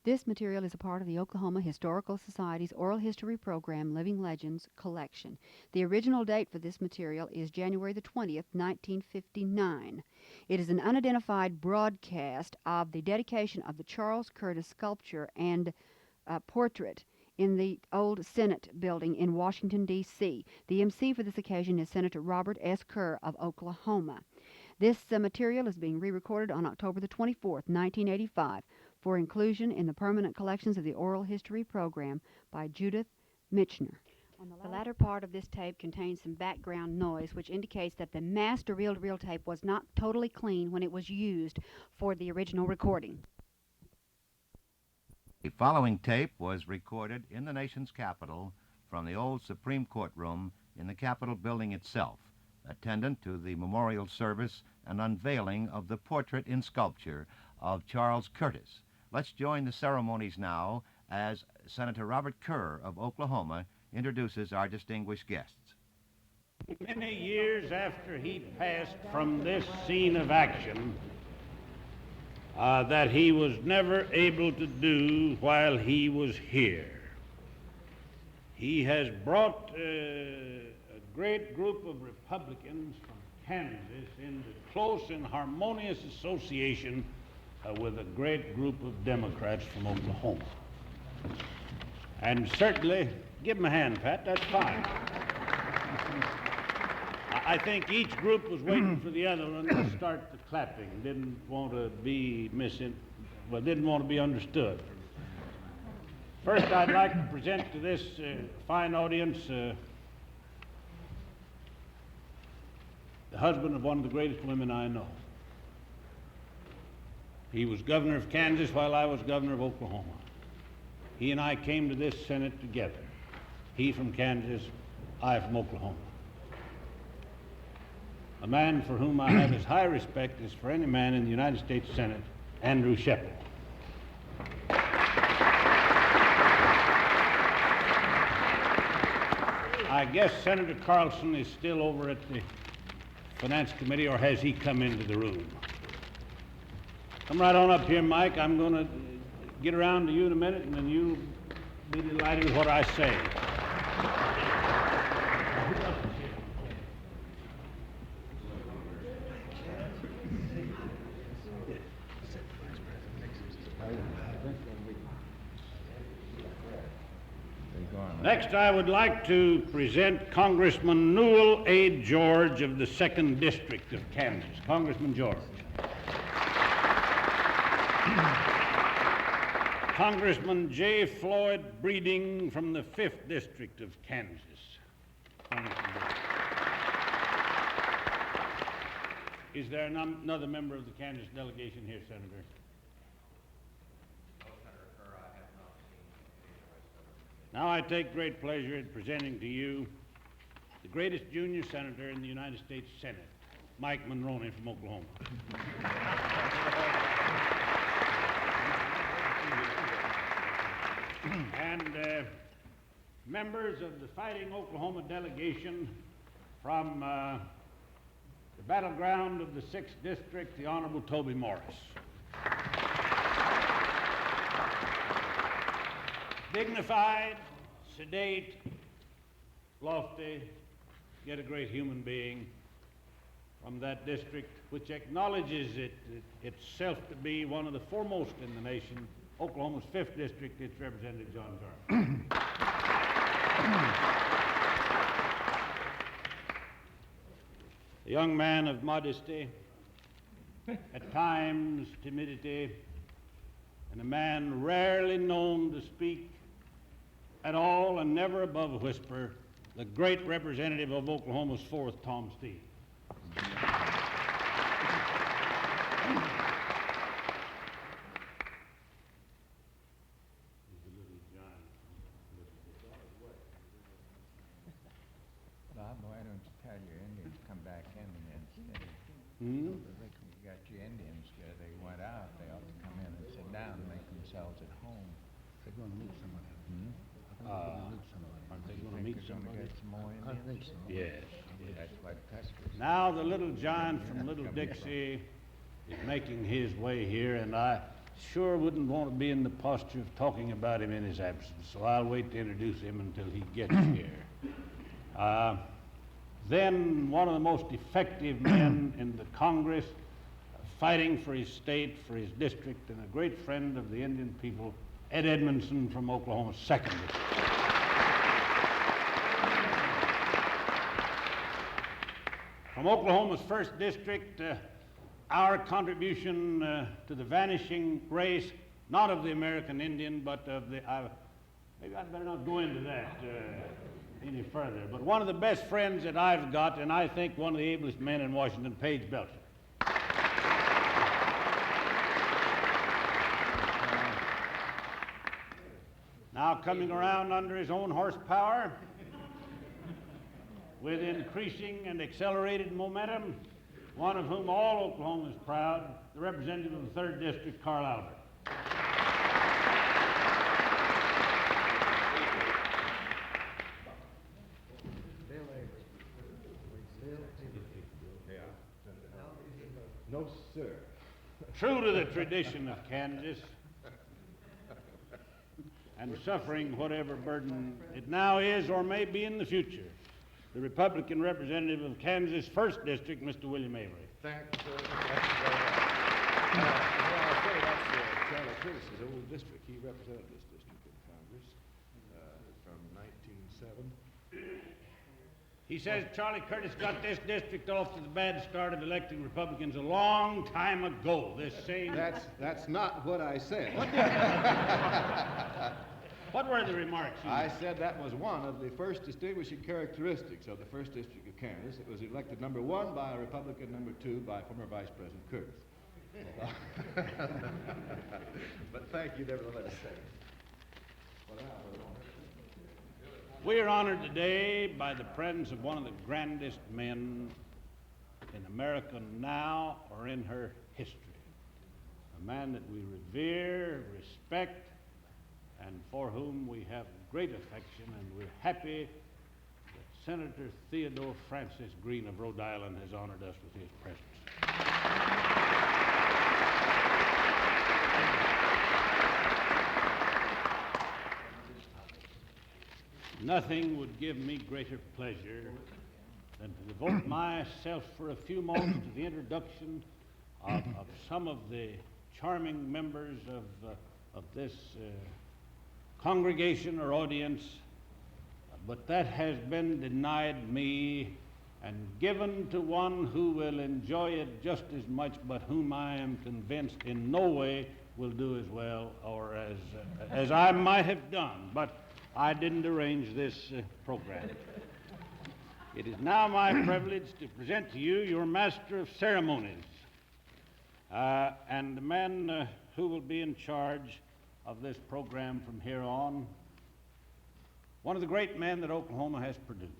This material is a part of the Oklahoma Historical Society's Oral History Program Living Legends collection. The original date for this material is January the 20th, 1959. It is an unidentified broadcast of the dedication of the Charles Curtis sculpture and portrait in the old Senate building in Washington, D.C. The MC for this occasion is Senator Robert S. Kerr of Oklahoma. This material is being re-recorded on October the 24th, 1985, for inclusion in the permanent collections of the Oral History Program by Judith Michener. The latter part of this tape contains some background noise, which indicates that the master reel-to-reel tape was not totally clean when it was used for the original recording. The following tape was recorded in the nation's capital from the old Supreme Court room in the Capitol building itself, attendant to the memorial service and unveiling of the portrait in sculpture of Charles Curtis. Let's join the ceremonies now as Senator Robert Kerr of Oklahoma introduces our distinguished guests. Many years after he passed from this scene of action, that he was never able to do while he was here, he has brought a great group of Republicans from Kansas into close and harmonious association with a great group of Democrats from Oklahoma. And certainly, give him a hand, Pat, that's fine. I think each group was waiting for the other one to start the clapping, didn't want to be didn't want to be understood. First, I'd like to present to this fine audience the husband of one of the greatest women I know. He was governor of Kansas while I was governor of Oklahoma. He and I came to this Senate together. He from Kansas, I from Oklahoma. A man for whom I have as high respect as for any man in the United States Senate, Andrew Shepard. I guess Senator Carlson is still over at the Finance Committee, or has he come into the room? Come right on up here, Mike. I'm going to get around to you in a minute, and then you'll be delighted with what I say. Next, I would like to present Congressman Newell A. George of the 2nd District of Kansas. Congressman George. Congressman J. Floyd Breeding from the 5th District of Kansas. Congressman Breeding. Is there another member of the Kansas delegation here, Senator? Now I take great pleasure in presenting to you the greatest junior senator in the United States Senate, Mike Monroney from Oklahoma. And members of the Fighting Oklahoma delegation from the battleground of the 6th District, the Honorable Toby Morris. Dignified, sedate, lofty, yet a great human being from that district, which acknowledges itself to be one of the foremost in the nation, Oklahoma's 5th District, its Representative John Garland. A young man of modesty, at times timidity, and a man rarely known to speak at all and never above a whisper, the great representative of Oklahoma's 4th, Tom Steele. Bob, why don't you tell your Indians come back in and then stay? Hmm? You got your Indians there, they went out, they ought to come in and sit down and make themselves at home. They're going to meet somebody. Aren't they going to Think meet they're gonna somebody? get some more Indians? Yes. That's what Custer's. Now the little John from Little Dixie is making his way here, and I sure wouldn't want to be in the posture of talking about him in his absence, so I'll wait to introduce him until he gets here. Then one of the most effective men in the Congress, fighting for his state, for his district, and a great friend of the Indian people, Ed Edmondson from Oklahoma's 2nd District. From Oklahoma's 1st District, our contribution to the vanishing race, not of the American Indian, but of the, maybe I'd better not go into that any further, but one of the best friends that I've got, and I think one of the ablest men in Washington, Page Belcher. Now coming around under his own horsepower, with increasing and accelerated momentum, one of whom all Oklahoma is proud, the representative of the 3rd District, Carl Albert. No, sir. True to the tradition of Kansas, and suffering whatever burden it now is or may be in the future, the Republican representative of Kansas' 1st District, Mr. William Avery. Thank you, sir. I'll say that's Charlie Curtis's old district. He represented this district in Congress from 1907. He says Charlie Curtis got this district off to the bad start of electing Republicans a long time ago. This same... That's not what I said. What were the remarks? I said that was one of the first distinguishing characteristics of the 1st District of Kansas. It was elected number 1 by a Republican, number 2 by former Vice President Curtis. But thank you nevertheless. We are honored today by the presence of one of the grandest men in America now or in her history. A man that we revere, respect, and for whom we have great affection, and we're happy that Senator Theodore Francis Green of Rhode Island has honored us with his presence. Nothing would give me greater pleasure than to devote myself for a few moments to the introduction of some of the charming members of this congregation or audience, but that has been denied me and given to one who will enjoy it just as much, but whom I am convinced in no way will do as well or as I might have done. But I didn't arrange this program. It is now my privilege to present to you your master of ceremonies and the man who will be in charge of this program from here on, one of the great men that Oklahoma has produced.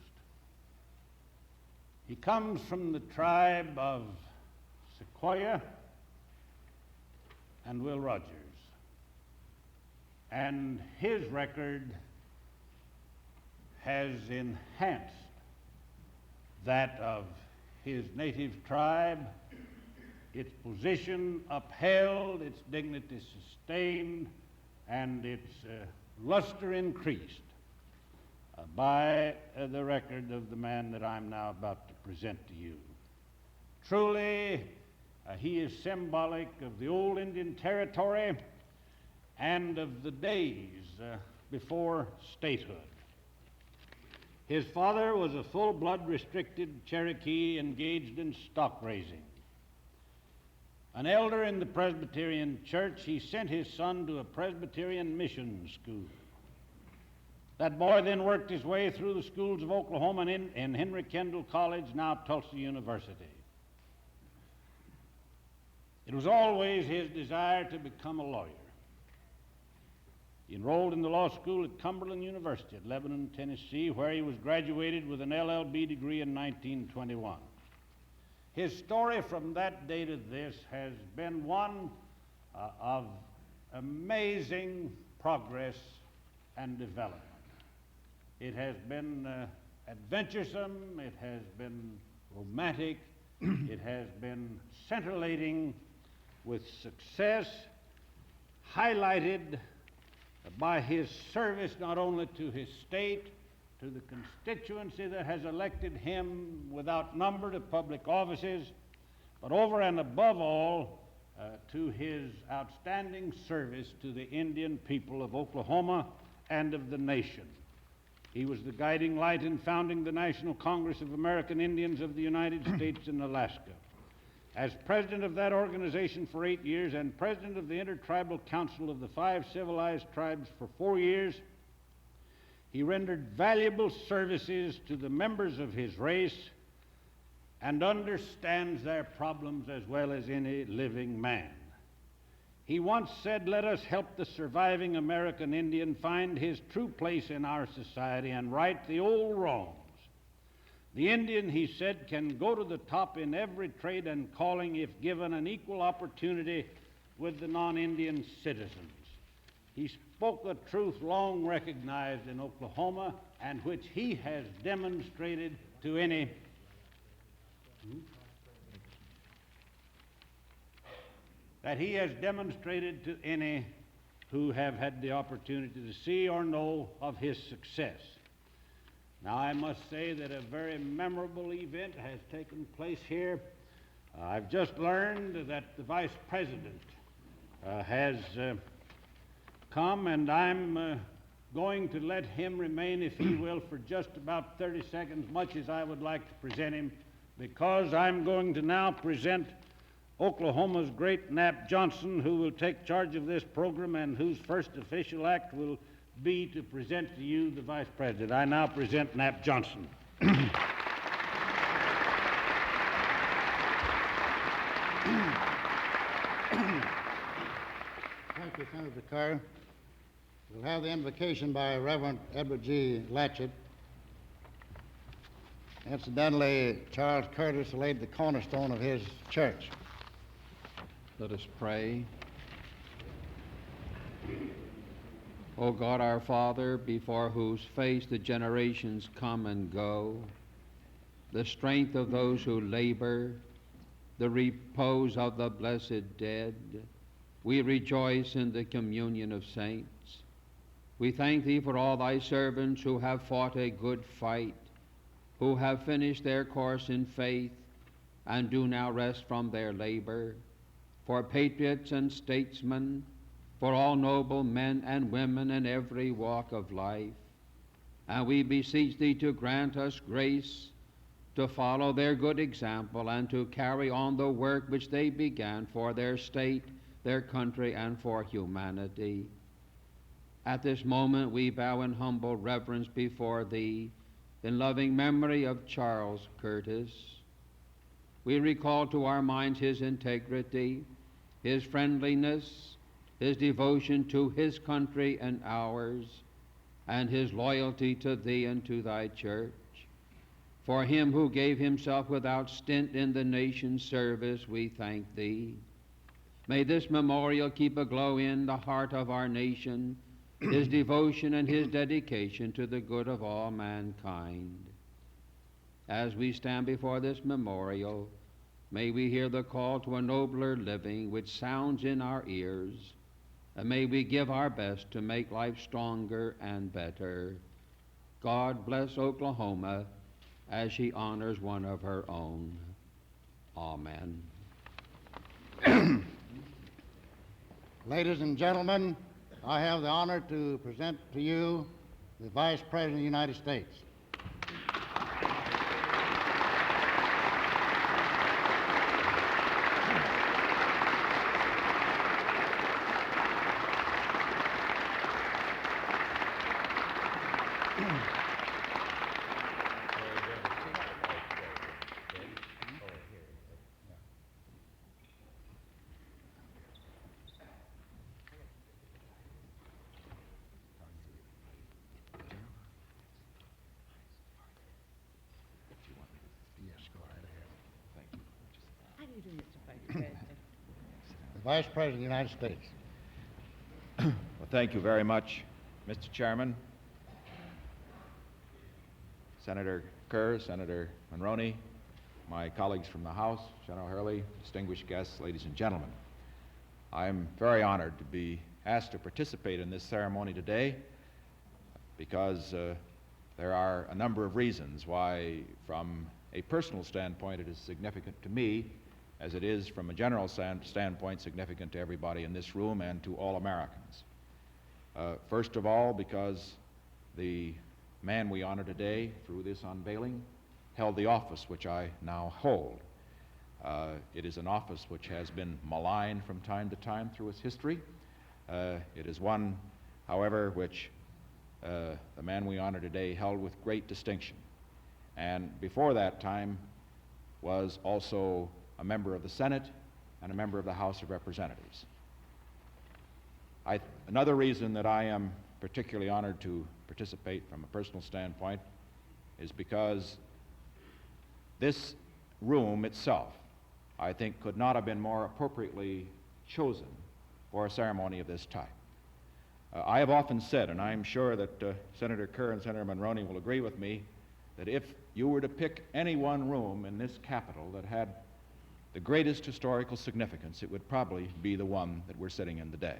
He comes from the tribe of Sequoyah and Will Rogers, and his record has enhanced that of his native tribe, its position upheld, its dignity sustained, and its luster increased by the record of the man that I'm now about to present to you. Truly, he is symbolic of the old Indian territory and of the days before statehood. His father was a full-blood restricted Cherokee engaged in stock raising. An elder in the Presbyterian Church, he sent his son to a Presbyterian mission school. That boy then worked his way through the schools of Oklahoma and in Henry Kendall College, now Tulsa University. It was always his desire to become a lawyer. He enrolled in the law school at Cumberland University at Lebanon, Tennessee, where he was graduated with an LLB degree in 1921. His story from that day to this has been one of amazing progress and development. It has been adventuresome, it has been romantic, it has been scintillating with success, highlighted by his service not only to his state, to the constituency that has elected him without number to public offices, but over and above all, to his outstanding service to the Indian people of Oklahoma and of the nation. He was the guiding light in founding the National Congress of American Indians of the United States in Alaska. As president of that organization for 8 years and president of the Intertribal Council of the 5 civilized tribes for 4 years, he rendered valuable services to the members of his race and understands their problems as well as any living man. He once said, "Let us help the surviving American Indian find his true place in our society and right the old wrongs. The Indian," he said, "can go to the top in every trade and calling if given an equal opportunity with the non-Indian citizens." He spoke a truth long recognized in Oklahoma and which he has demonstrated to any who have had the opportunity to see or know of his success. Now, I must say that a very memorable event has taken place here. I've just learned that the Vice President has come, and I'm going to let him remain, if he will, for just about 30 seconds, much as I would like to present him, because I'm going to now present Oklahoma's great Nap Johnson, who will take charge of this program and whose first official act will be to present to you the Vice President. I now present Nap Johnson. Thank you, Senator Carr. We'll have the invocation by Reverend Edward G. Latchett. Incidentally, Charles Curtis laid the cornerstone of his church. Let us pray. O God, our Father, before whose face the generations come and go, the strength of those who labor, the repose of the blessed dead, we rejoice in the communion of saints. We thank Thee for all Thy servants who have fought a good fight, who have finished their course in faith and do now rest from their labor, for patriots and statesmen, for all noble men and women in every walk of life. And we beseech Thee to grant us grace to follow their good example and to carry on the work which they began for their state, their country, and for humanity. At this moment we bow in humble reverence before Thee in loving memory of Charles Curtis. We recall to our minds his integrity, his friendliness, his devotion to his country and ours, and his loyalty to Thee and to Thy church. For him who gave himself without stint in the nation's service, we thank Thee. May this memorial keep aglow in the heart of our nation his devotion and his dedication to the good of all mankind. As we stand before this memorial, may we hear the call to a nobler living which sounds in our ears, and may we give our best to make life stronger and better. God bless Oklahoma as she honors one of her own. Amen. Ladies and gentlemen, I have the honor to present to you the Vice President of the United States. The Vice President of the United States. Well, thank you very much, Mr. Chairman, Senator Kerr, Senator Monroney, my colleagues from the House, General Hurley, distinguished guests, ladies and gentlemen. I am very honored to be asked to participate in this ceremony today because there are a number of reasons why, from a personal standpoint, it is significant to me, as it is from a general standpoint significant to everybody in this room and to all Americans. First of all, because the man we honor today through this unveiling held the office which I now hold. It is an office which has been maligned from time to time through its history. It is one, however, which the man we honor today held with great distinction, and before that time was also a member of the Senate and a member of the House of Representatives. Another reason that I am particularly honored to participate from a personal standpoint is because this room itself, I think, could not have been more appropriately chosen for a ceremony of this type. I have often said, and I'm sure that Senator Kerr and Senator Monroney will agree with me, that if you were to pick any one room in this Capitol that had the greatest historical significance, it would probably be the one that we're sitting in today.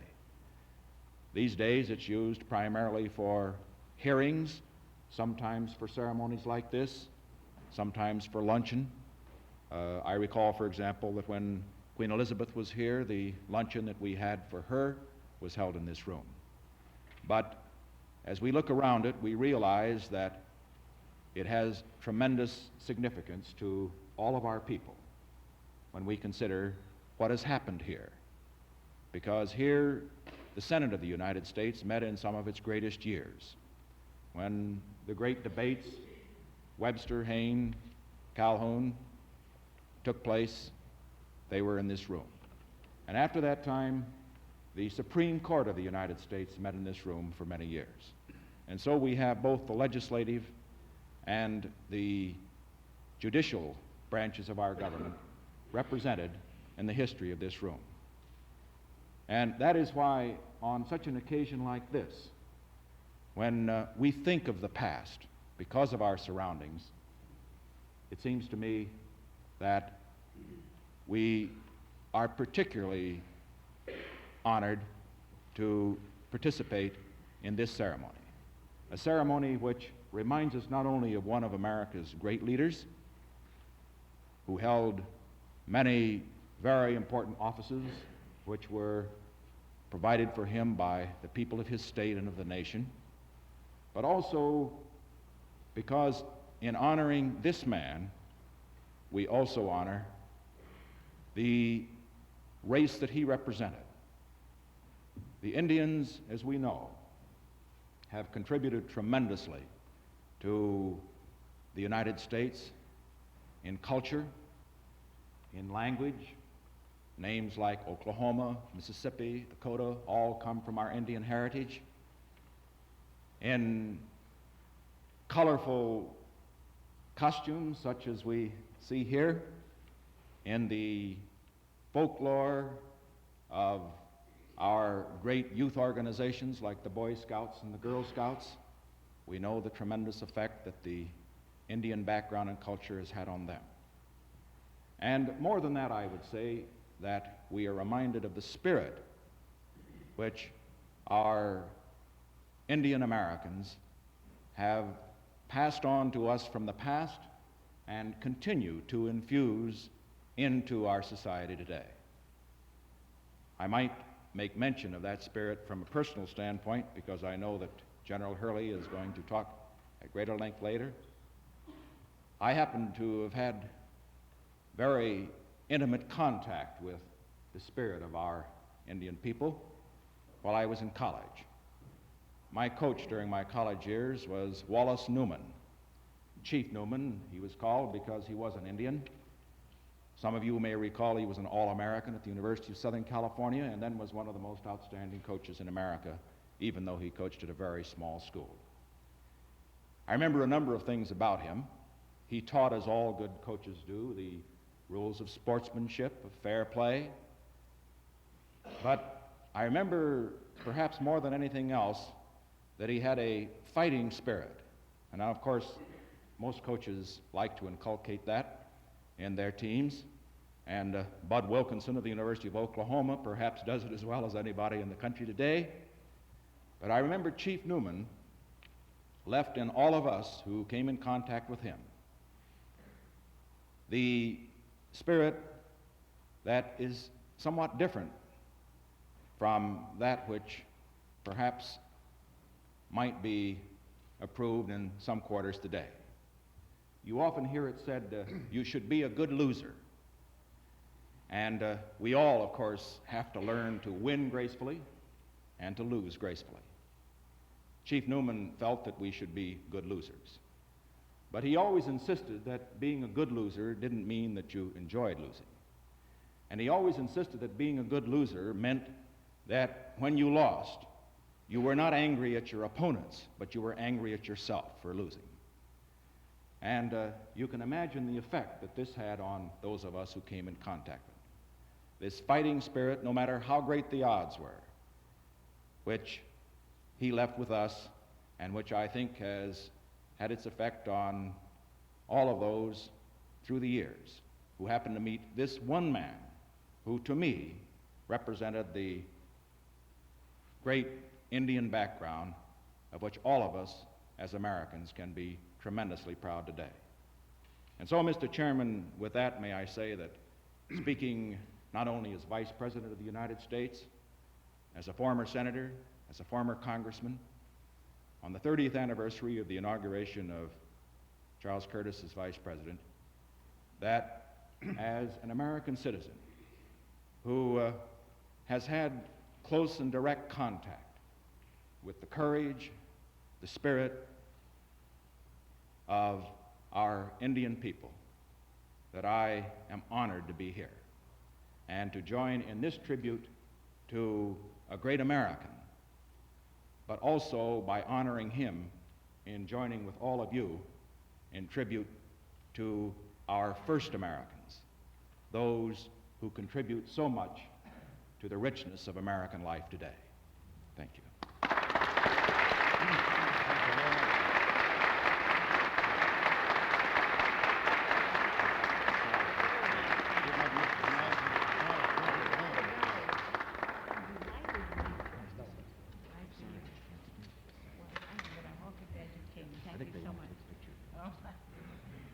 These days it's used primarily for hearings, sometimes for ceremonies like this, sometimes for luncheon. I recall, for example, that when Queen Elizabeth was here, the luncheon that we had for her was held in this room. But as we look around it, we realize that it has tremendous significance to all of our people when we consider what has happened here. Because here, the Senate of the United States met in some of its greatest years. When the great debates, Webster, Hayne, Calhoun, took place, they were in this room. And after that time, the Supreme Court of the United States met in this room for many years. And so we have both the legislative and the judicial branches of our government represented in the history of this room. And that is why, on such an occasion like this, when we think of the past because of our surroundings, it seems to me that we are particularly honored to participate in this ceremony, a ceremony which reminds us not only of one of America's great leaders who held many very important offices which were provided for him by the people of his state and of the nation, but also because in honoring this man, we also honor the race that he represented. The Indians, as we know, have contributed tremendously to the United States in culture, in language. Names like Oklahoma, Mississippi, Dakota, all come from our Indian heritage. In colorful costumes, such as we see here, in the folklore of our great youth organizations like the Boy Scouts and the Girl Scouts, we know the tremendous effect that the Indian background and culture has had on them. And more than that, I would say that we are reminded of the spirit which our Indian Americans have passed on to us from the past and continue to infuse into our society today. I might make mention of that spirit from a personal standpoint because I know that General Hurley is going to talk at greater length later. I happen to have had very intimate contact with the spirit of our Indian people while I was in college. My coach during my college years was Wallace Newman. Chief Newman, he was called because he was an Indian. Some of you may recall he was an All-American at the University of Southern California and then was one of the most outstanding coaches in America, even though he coached at a very small school. I remember a number of things about him. He taught, as all good coaches do, the rules of sportsmanship, of fair play. But I remember, perhaps more than anything else, that he had a fighting spirit. And now, of course, most coaches like to inculcate that in their teams. and Bud Wilkinson of the University of Oklahoma perhaps does it as well as anybody in the country today. But I remember Chief Newman left in all of us who came in contact with him the spirit that is somewhat different from that which perhaps might be approved in some quarters today. You often hear it said, you should be a good loser. And we all, of course, have to learn to win gracefully and to lose gracefully. Chief Newman felt that we should be good losers. But he always insisted that being a good loser didn't mean that you enjoyed losing. And he always insisted that being a good loser meant that when you lost, you were not angry at your opponents, but you were angry at yourself for losing. And you can imagine the effect that this had on those of us who came in contact with it. This fighting spirit, no matter how great the odds were, which he left with us, and which I think has had its effect on all of those through the years who happened to meet this one man who, to me, represented the great Indian background of which all of us as Americans can be tremendously proud today. And so, Mr. Chairman, with that, may I say that speaking not only as Vice President of the United States, as a former senator, as a former congressman, on the 30th anniversary of the inauguration of Charles Curtis as Vice President, that as an American citizen who has had close and direct contact with the courage, the spirit of our Indian people, that I am honored to be here and to join in this tribute to a great American, but also by honoring him in joining with all of you in tribute to our first Americans, those who contribute so much to the richness of American life today. Thank you.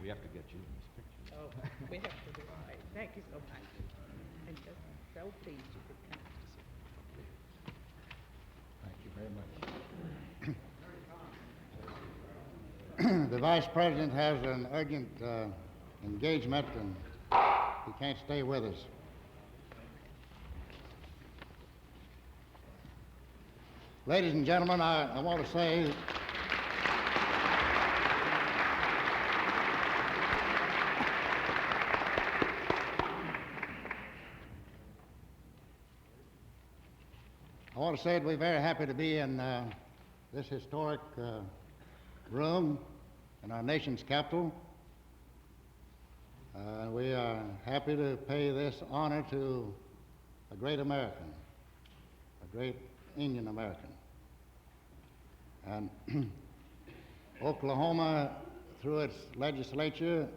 We have to get you in this picture. Oh, we have to do it right. Thank you so much. And just so pleased you could come. Thank you very much. The Vice President has an urgent engagement, and he can't stay with us. Ladies and gentlemen, I want to say that we're very happy to be in this historic room in our nation's capital. We are happy to pay this honor to a great American, a great Indian American. And Oklahoma, through its legislature,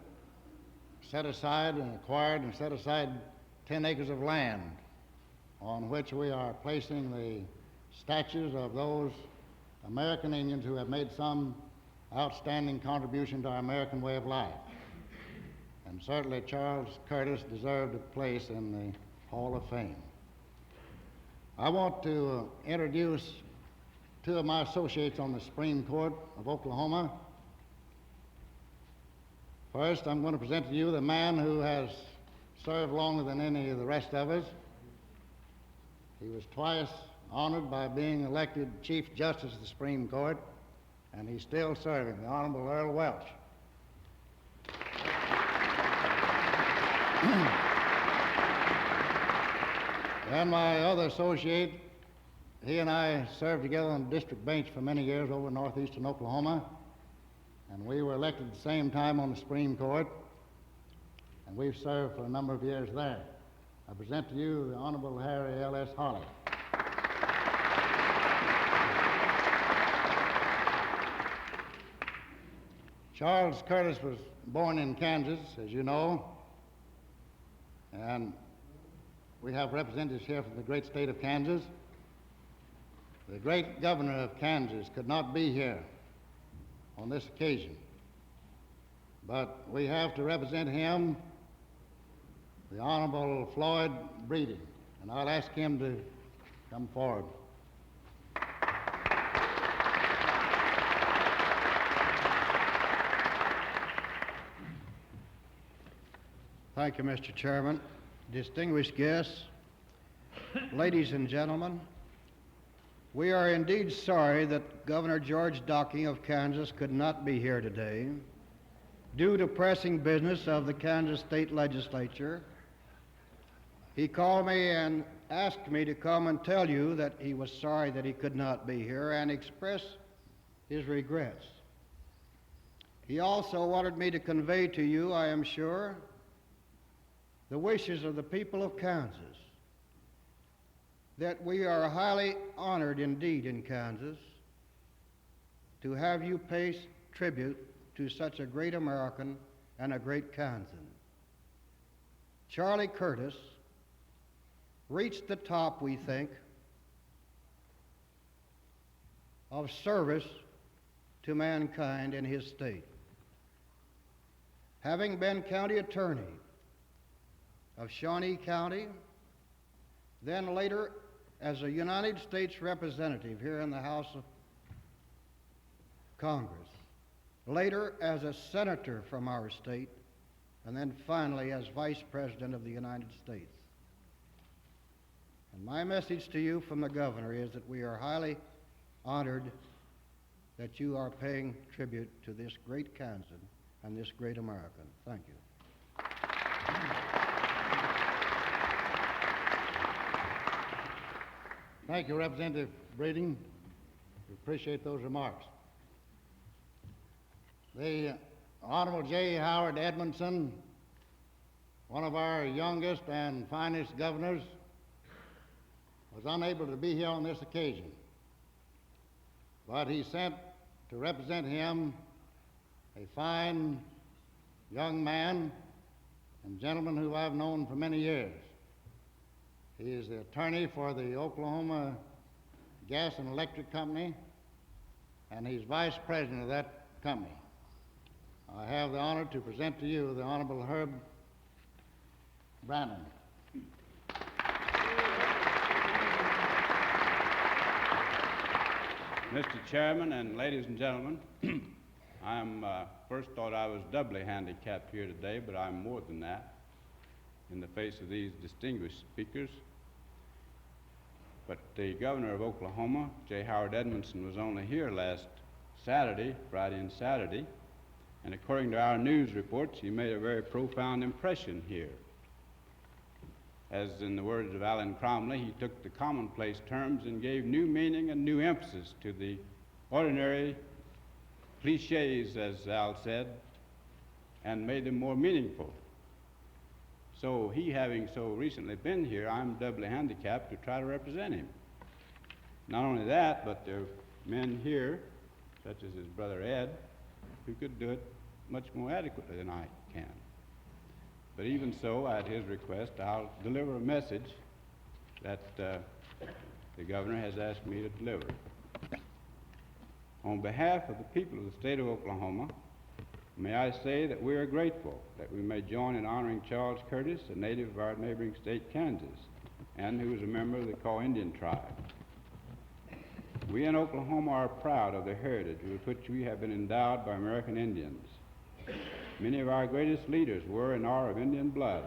set aside and acquired and set aside 10 acres of land on which we are placing the statues of those American Indians who have made some outstanding contribution to our American way of life. And certainly Charles Curtis deserved a place in the Hall of Fame. I want to introduce two of my associates on the Supreme Court of Oklahoma. First, I'm going to present to you the man who has served longer than any of the rest of us. He was twice honored by being elected Chief Justice of the Supreme Court, and he's still serving, the Honorable Earl Welch. And my other associate, he and I served together on the district bench for many years over northeastern Oklahoma, and we were elected at the same time on the Supreme Court, and we've served for a number of years there. I present to you the Honorable Harry L.S. Hurley. Charles Curtis was born in Kansas, as you know, And we have representatives here from the great state of Kansas. The great governor of Kansas could not be here on this occasion, but we have to represent him, the Honorable Floyd Breeding, and I'll ask him to come forward. Thank you, Mr. Chairman. Distinguished guests, ladies and gentlemen, we are indeed sorry that Governor George Docking of Kansas could not be here today due to pressing business of the Kansas State Legislature. He called me and asked me to come and tell you that he was sorry that he could not be here and express his regrets. He also wanted me to convey to you, I am sure, the wishes of the people of Kansas, that we are highly honored indeed in Kansas to have you pay tribute to such a great American and a great Kansan. Charlie Curtis reached the top, we think, of service to mankind in his state. Having been county attorney of Shawnee County, then later as a United States representative here in the House of Congress, later as a senator from our state, and then finally as Vice President of the United States. And my message to you from the governor is that we are highly honored that you are paying tribute to this great Kansan and this great American. Thank you. Thank you, Representative Breeding. We appreciate those remarks. The Honorable J. Howard Edmondson, one of our youngest and finest governors, was unable to be here on this occasion, but he sent to represent him a fine young man and gentleman who I've known for many years. He is the attorney for the Oklahoma Gas and Electric Company, and he's vice president of that company. I have the honor to present to you the Honorable Herb Brannon. Mr. Chairman and ladies and gentlemen, first thought I was doubly handicapped here today, but I'm more than that in the face of these distinguished speakers. But the governor of Oklahoma, J. Howard Edmondson, was only here last Saturday, Friday and Saturday, and according to our news reports, he made a very profound impression here. As in the words of Alan Cromley, he took the commonplace terms and gave new meaning and new emphasis to the ordinary cliches, as Al said, and made them more meaningful. So he having so recently been here, I'm doubly handicapped to try to represent him. Not only that, but there are men here, such as his brother Ed, who could do it much more adequately than I can. But even so, at his request, I'll deliver a message that the governor has asked me to deliver. On behalf of the people of the state of Oklahoma, may I say that we are grateful that we may join in honoring Charles Curtis, a native of our neighboring state, Kansas, and who is a member of the Kaw Indian tribe. We in Oklahoma are proud of the heritage with which we have been endowed by American Indians. Many of our greatest leaders were and are of Indian blood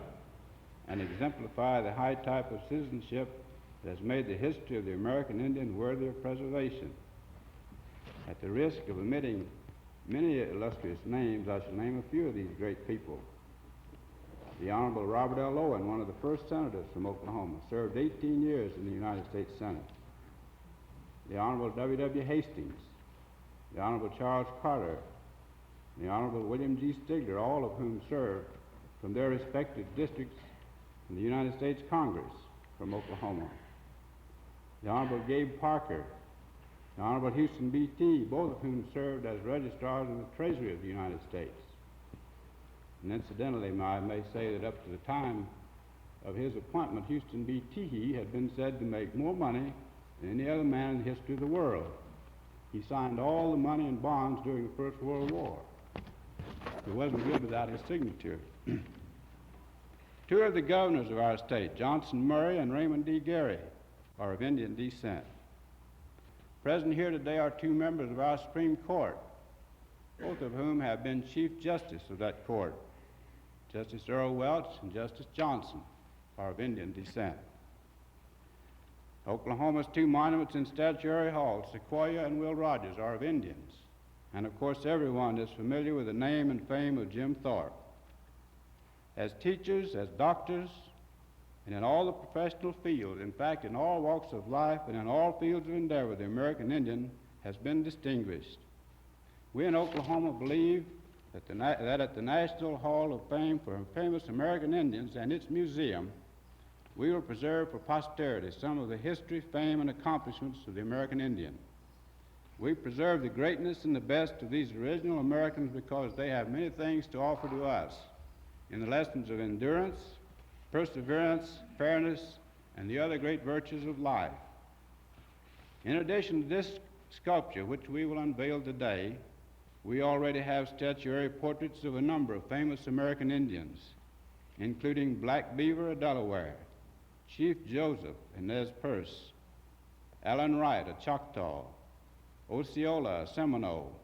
and exemplify the high type of citizenship that has made the history of the American Indian worthy of preservation. At the risk of omitting many illustrious names, I shall name a few of these great people. The Honorable Robert L. Owen, one of the first senators from Oklahoma, served 18 years in the United States Senate. The Honorable W. W. Hastings, the Honorable Charles Carter, the Honorable William G. Stigler, all of whom served from their respective districts in the United States Congress from Oklahoma. The Honorable Gabe Parker, the Honorable Houston B. T., both of whom served as registrars in the Treasury of the United States. And incidentally, I may say that up to the time of his appointment, Houston B. Teehee, had been said to make more money than any other man in the history of the world. He signed all the money and bonds during the First World War. It wasn't good without his signature. Two of the governors of our state, Johnson Murray and Raymond D. Gary, are of Indian descent. Present here today are two members of our Supreme Court, both of whom have been Chief Justice of that court. Justice Earl Welch and Justice Johnson are of Indian descent. Oklahoma's two monuments in Statuary Hall, Sequoia and Will Rogers, are of Indians. And of course, everyone is familiar with the name and fame of Jim Thorpe. As teachers, as doctors, and in all the professional fields, in fact, in all walks of life and in all fields of endeavor, the American Indian has been distinguished. We in Oklahoma believe that at the National Hall of Fame for famous American Indians and its museum, we will preserve for posterity some of the history, fame, and accomplishments of the American Indian. We preserve the greatness and the best of these original Americans because they have many things to offer to us in the lessons of endurance, perseverance, fairness, and the other great virtues of life. In addition to this sculpture, which we will unveil today, we already have statuary portraits of a number of famous American Indians, including Black Beaver of Delaware, Chief Joseph and Nez Perce, Allen Wright, a Choctaw, Osceola, a Seminole,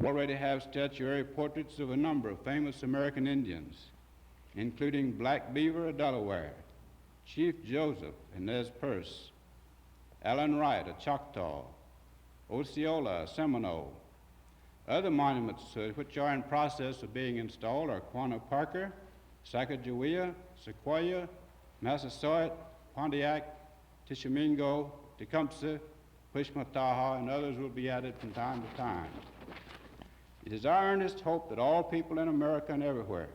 already have statuary portraits of a number of famous American Indians, including Black Beaver of Delaware, Chief Joseph and Nez Perce, Allen Wright, a Choctaw, Osceola, a Seminole. Other monuments which are in process of being installed are Quanah Parker, Sacagawea, Sequoia, Massasoit, Pontiac, Tishomingo, Tecumseh, Pushmataha, and others will be added from time to time. It is our earnest hope that all people in America and everywhere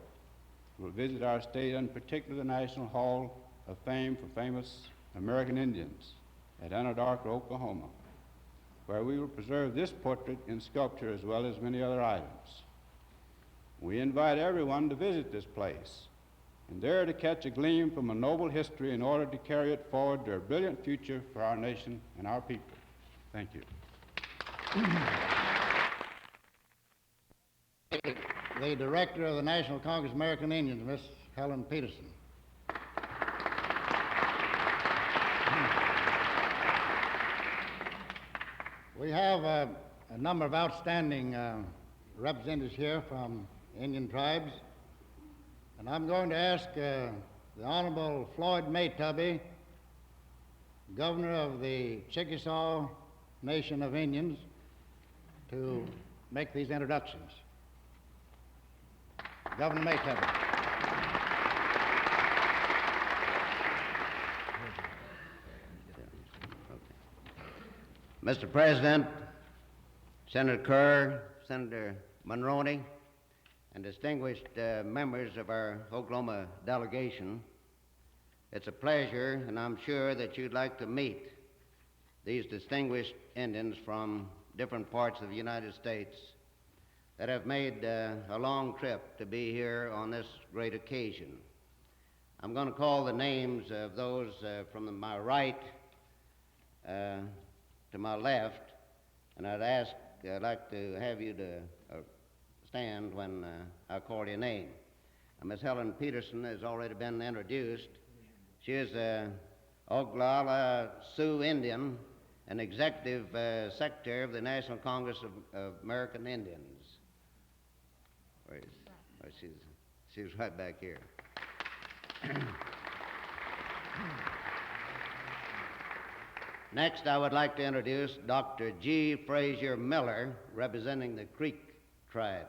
will visit our state, and particularly the National Hall of Fame for famous American Indians at Anadarko, Oklahoma, where we will preserve this portrait in sculpture as well as many other items. We invite everyone to visit this place and there to catch a gleam from a noble history in order to carry it forward to a brilliant future for our nation and our people. Thank you. The Director of the National Congress of American Indians, Miss Helen Peterson. We have a number of outstanding representatives here from Indian tribes, and I'm going to ask the Honorable Floyd Maytubby, Governor of the Chickasaw Nation of Indians, to make these introductions. Governor Maytubby. Mr. President, Senator Kerr, Senator Monroney, and distinguished members of our Oklahoma delegation, it's a pleasure, and I'm sure that you'd like to meet these distinguished Indians from different parts of the United States that have made a long trip to be here on this great occasion. I'm going to call the names of those from my right to my left, and I'd like to have you to stand when I call your name. Miss Helen Peterson has already been introduced. She is an Oglala Sioux Indian and Executive Secretary of the National Congress of American Indians. She's right back here. Next, I would like to introduce Dr. G. Frazier Miller, representing the Creek tribe.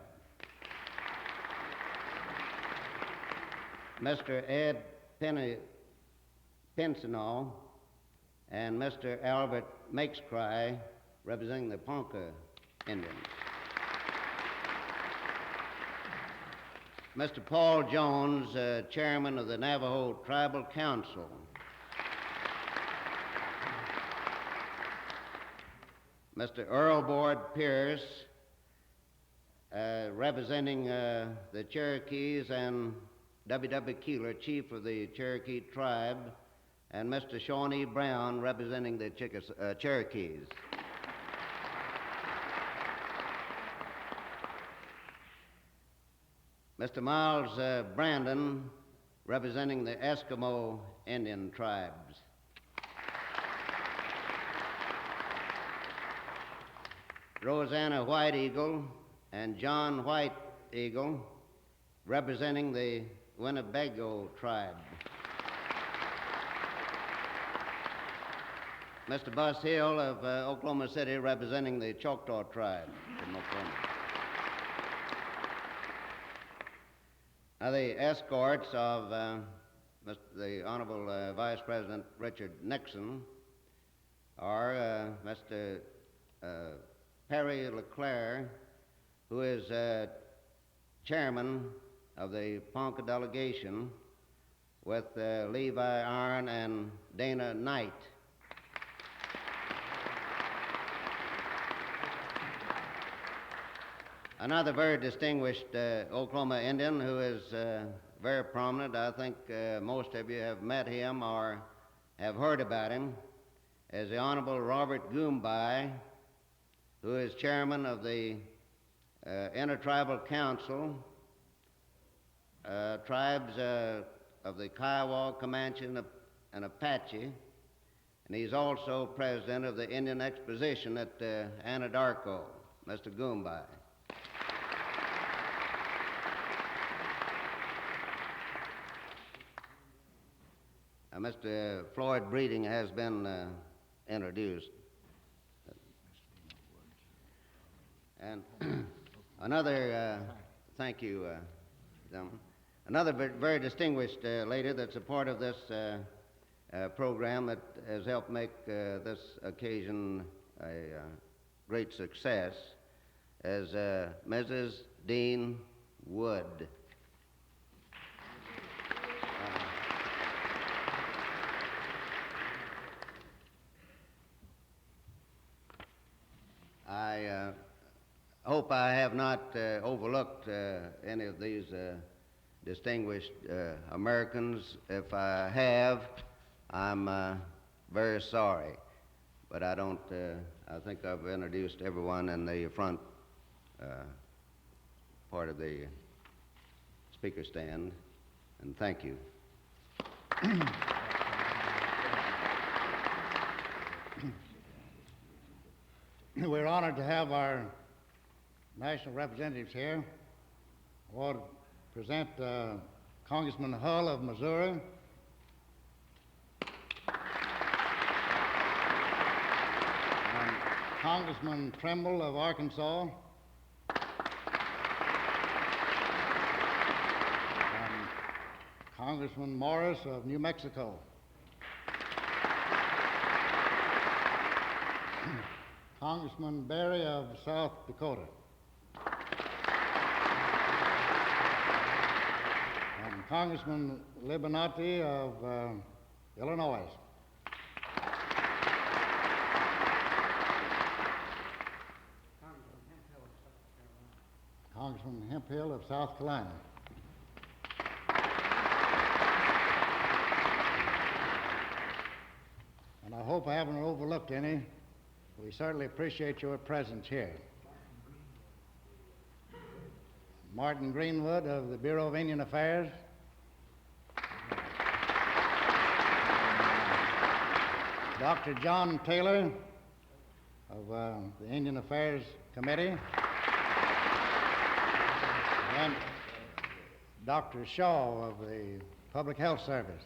Mr. Ed Pincinel and Mr. Albert Makescry, representing the Ponca Indians. Mr. Paul Jones, Chairman of the Navajo Tribal Council. Mr. Earl Board Pierce, representing the Cherokees, and W.W. Keeler, Chief of the Cherokee Tribe, and Mr. Shawnee Brown, representing the Cherokees. Mr. Miles Brandon, representing the Eskimo Indian tribes. Rosanna White Eagle and John White Eagle, representing the Winnebago tribe. Mr. Bus Hill of Oklahoma City, representing the Choctaw tribe from Oklahoma. Now, the escorts of the Honorable Vice President Richard Nixon are Mr. Perry LeClaire, who is chairman of the Ponca delegation, with Levi Iron and Dana Knight. Another very distinguished Oklahoma Indian who is very prominent, I think most of you have met him or have heard about him, is the Honorable Robert Goombai, who is chairman of the Intertribal Council, tribes of the Kiowa, Comanche, and Apache, and he's also president of the Indian Exposition at Anadarko, Mr. Goombai. Mr. Floyd Breeding has been introduced. And another, thank you, gentlemen. Another very distinguished lady that's a part of this program that has helped make this occasion a great success is Mrs. Dean Wood. I hope I have not overlooked any of these distinguished Americans. If I have, I'm very sorry. But I don't, I think I've introduced everyone in the front part of the speaker stand, and thank you. We're honored to have our national representatives here. I want to present Congressman Hull of Missouri, and Congressman Trimble of Arkansas, and Congressman Morris of New Mexico, Congressman Berry of South Dakota, and Congressman Libonati of Illinois. Congressman Hemphill of South Carolina. And I hope I haven't overlooked any. We certainly appreciate your presence here. Martin Greenwood of the Bureau of Indian Affairs. Dr. John Taylor of the Indian Affairs Committee. And Dr. Shaw of the Public Health Service.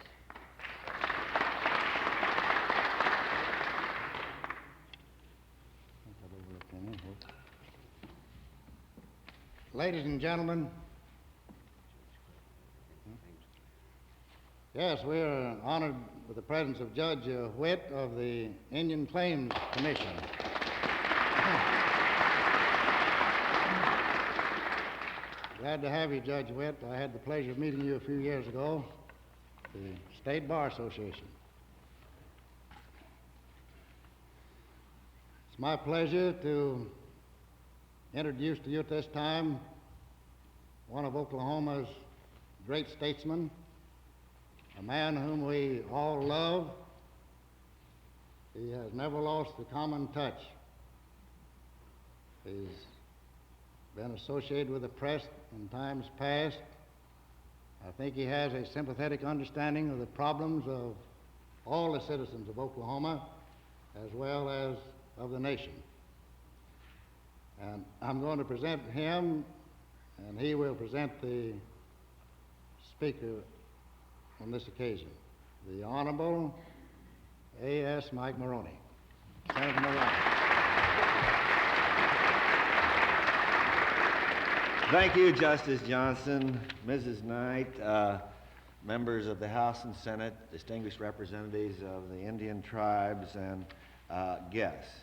Ladies and gentlemen, yes, we are honored with the presence of Judge Witt of the Indian Claims Commission. Glad to have you, Judge Witt. I had the pleasure of meeting you a few years ago at the State Bar Association. It's my pleasure to introduce to you at this time one of Oklahoma's great statesmen, a man whom we all love. He has never lost the common touch. He's been associated with the press in times past. I think he has a sympathetic understanding of the problems of all the citizens of Oklahoma as well as of the nation. And I'm going to present him, and he will present the speaker on this occasion, the Honorable A.S. Mike Maroney. Senator Maroney. Thank you, Justice Johnson, Mrs. Knight, members of the House and Senate, distinguished representatives of the Indian tribes, and guests.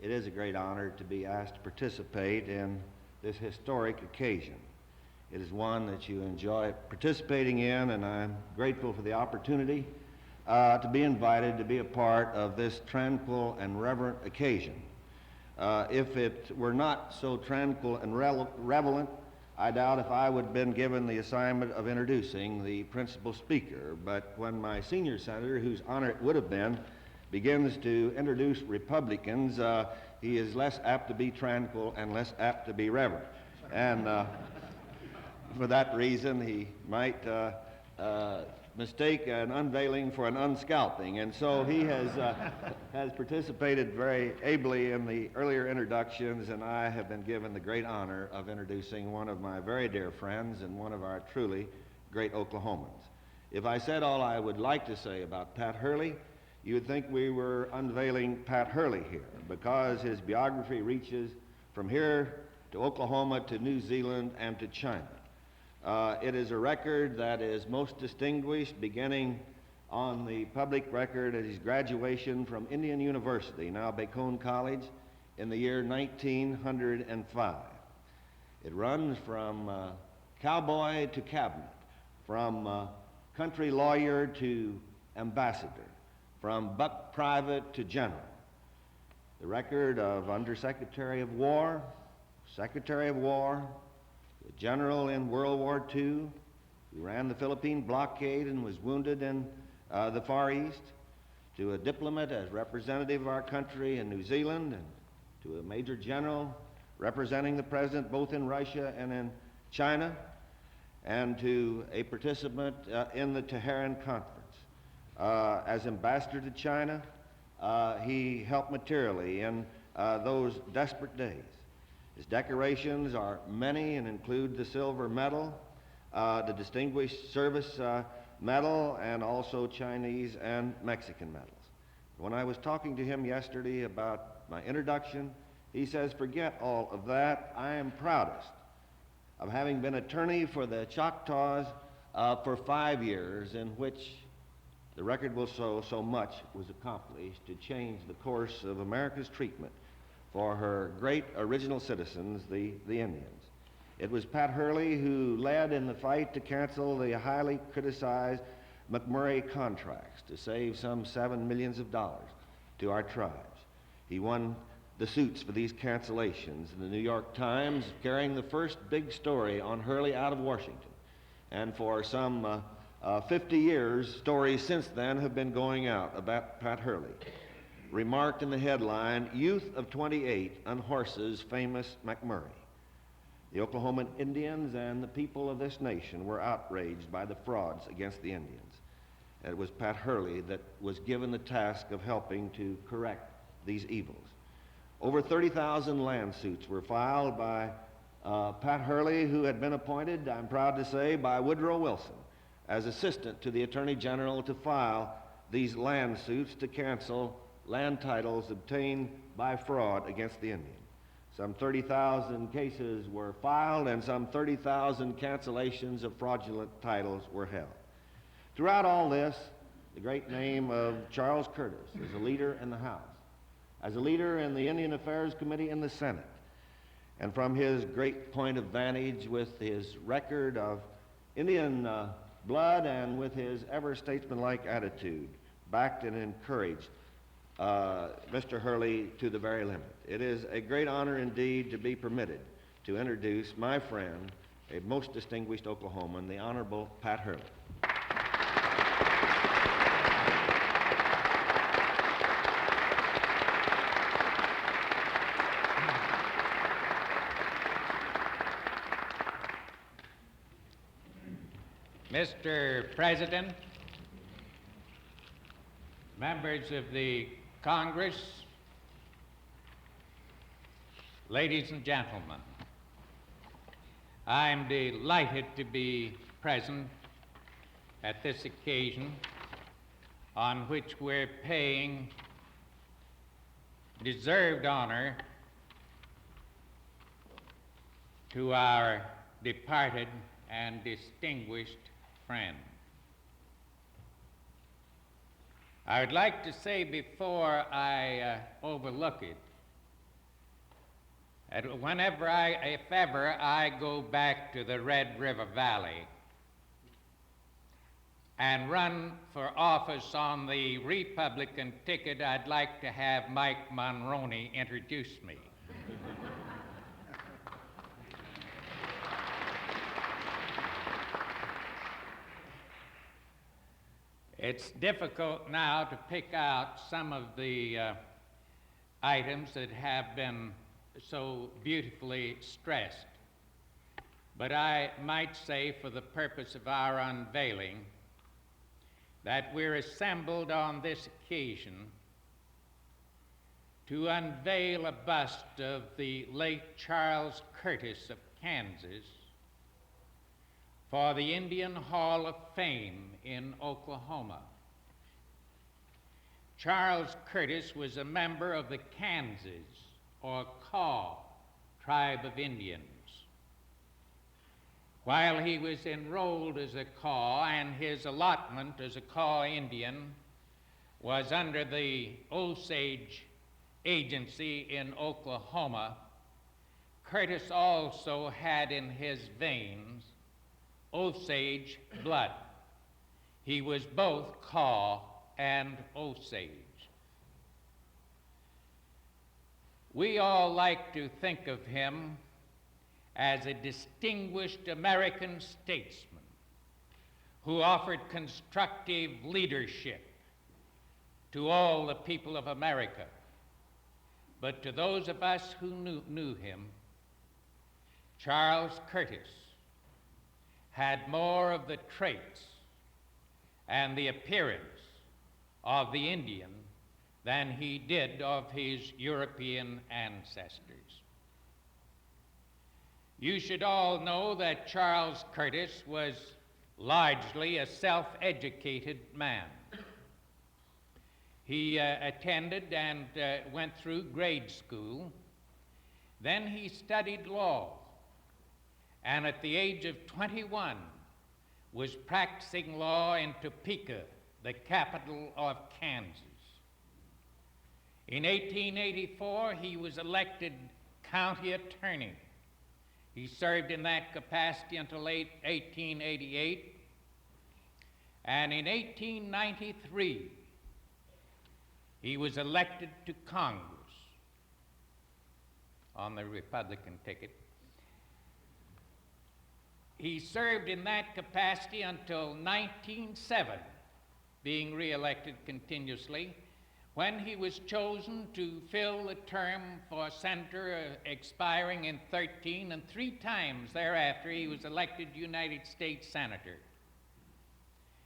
It is a great honor to be asked to participate in this historic occasion. It is one that you enjoy participating in, and I'm grateful for the opportunity to be invited to be a part of this tranquil and reverent occasion. If it were not so tranquil and relevant, I doubt if I would have been given the assignment of introducing the principal speaker. But when my senior senator, whose honor it would have been, begins to introduce Republicans, he is less apt to be tranquil and less apt to be reverent. And for that reason, he might mistake an unveiling for an unscalping. And so he has participated very ably in the earlier introductions, and I have been given the great honor of introducing one of my very dear friends and one of our truly great Oklahomans. If I said all I would like to say about Pat Hurley, you would think we were unveiling Pat Hurley here, because his biography reaches from here to Oklahoma to New Zealand and to China. It is a record that is most distinguished, beginning on the public record at his graduation from Indian University, now Bacone College, in the year 1905. It runs from cowboy to cabinet, from country lawyer to ambassador, from buck private to general. The record of Undersecretary of War, Secretary of War, the general in World War II, who ran the Philippine blockade and was wounded in the Far East, to a diplomat as representative of our country in New Zealand, and to a major general representing the president both in Russia and in China, and to a participant in the Tehran Conference. As ambassador to China, he helped materially in those desperate days. His decorations are many and include the Silver Medal, the Distinguished Service Medal, and also Chinese and Mexican medals. When I was talking to him yesterday about my introduction, he says, "Forget all of that. I am proudest of having been attorney for the Choctaws for 5 years, in which the record will show so much was accomplished to change the course of America's treatment for her great original citizens, the Indians." It was Pat Hurley who led in the fight to cancel the highly criticized McMurray contracts to save some $7 million to our tribes. He won the suits for these cancellations in the New York Times, carrying the first big story on Hurley out of Washington. And for some 50 years, stories since then have been going out about Pat Hurley. Remarked in the headline, "Youth of 28 unhorses famous McMurray." The Oklahoman Indians and the people of this nation were outraged by the frauds against the Indians. And it was Pat Hurley that was given the task of helping to correct these evils. Over 30,000 land suits were filed by Pat Hurley, who had been appointed, I'm proud to say, by Woodrow Wilson as assistant to the Attorney General to file these land suits to cancel land titles obtained by fraud against the Indian. Some 30,000 cases were filed, and some 30,000 cancellations of fraudulent titles were held. Throughout all this, the great name of Charles Curtis as a leader in the House, as a leader in the Indian Affairs Committee in the Senate, And from his great point of vantage with his record of Indian blood and with his ever statesmanlike attitude, backed and encouraged Mr. Hurley to the very limit. It is a great honor indeed to be permitted to introduce my friend, a most distinguished Oklahoman, the Honorable Pat Hurley. Mr. President, members of the Congress, ladies and gentlemen, I'm delighted to be present at this occasion on which we're paying deserved honor to our departed and distinguished friend. I would like to say before I overlook it, that if ever I go back to the Red River Valley and run for office on the Republican ticket, I'd like to have Mike Monroney introduce me. It's difficult now to pick out some of the items that have been so beautifully stressed. But I might say, for the purpose of our unveiling, that we're assembled on this occasion to unveil a bust of the late Charles Curtis of Kansas for the Indian Hall of Fame in Oklahoma. Charles Curtis was a member of the Kansas, or Kaw, tribe of Indians. While he was enrolled as a Kaw, and his allotment as a Kaw Indian was under the Osage Agency in Oklahoma, Curtis also had in his veins Osage blood. He was both Kaw and Osage. We all like to think of him as a distinguished American statesman who offered constructive leadership to all the people of America. But to those of us who knew him, Charles Curtis had more of the traits and the appearance of the Indian than he did of his European ancestors. You should all know that Charles Curtis was largely a self-educated man. He attended and went through grade school. Then he studied law, and at the age of 21 was practicing law in Topeka, the capital of Kansas. In 1884, he was elected county attorney. He served in that capacity until 1888. And in 1893, he was elected to Congress on the Republican ticket. He served in that capacity until 1907, being reelected continuously, when he was chosen to fill the term for senator expiring in 13, and 3 times thereafter he was elected United States Senator.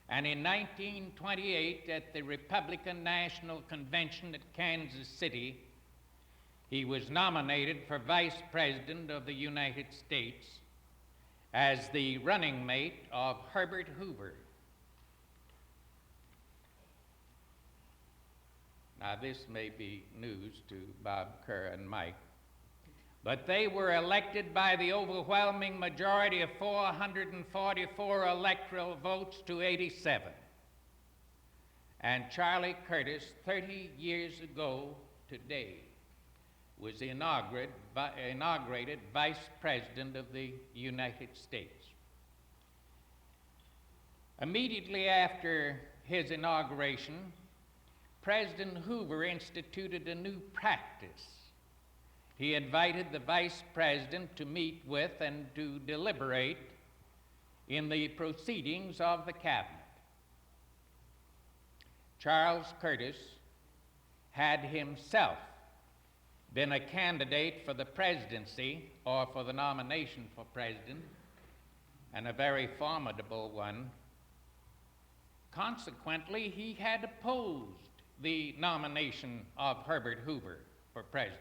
And in 1928, at the Republican National Convention at Kansas City, he was nominated for Vice President of the United States as the running mate of Herbert Hoover. Now, this may be news to Bob Kerr and Mike, but they were elected by the overwhelming majority of 444 electoral votes to 87. And Charlie Curtis, 30 years ago today, was inaugurated Vice President of the United States. Immediately after his inauguration, President Hoover instituted a new practice. He invited the Vice President to meet with and to deliberate in the proceedings of the Cabinet. Charles Curtis had himself been a candidate for the presidency or for the nomination for president, and a very formidable one. Consequently, he had opposed the nomination of Herbert Hoover for president.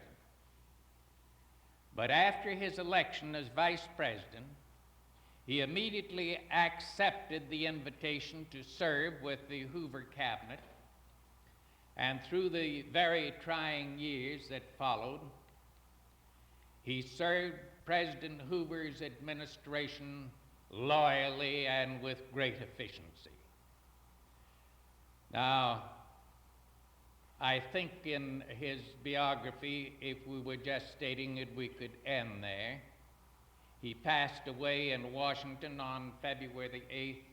But after his election as vice president, he immediately accepted the invitation to serve with the Hoover cabinet, and through the very trying years that followed, he served President Hoover's administration loyally and with great efficiency. Now, I think in his biography, if we were just stating it, we could end there. He passed away in Washington on February the 8th,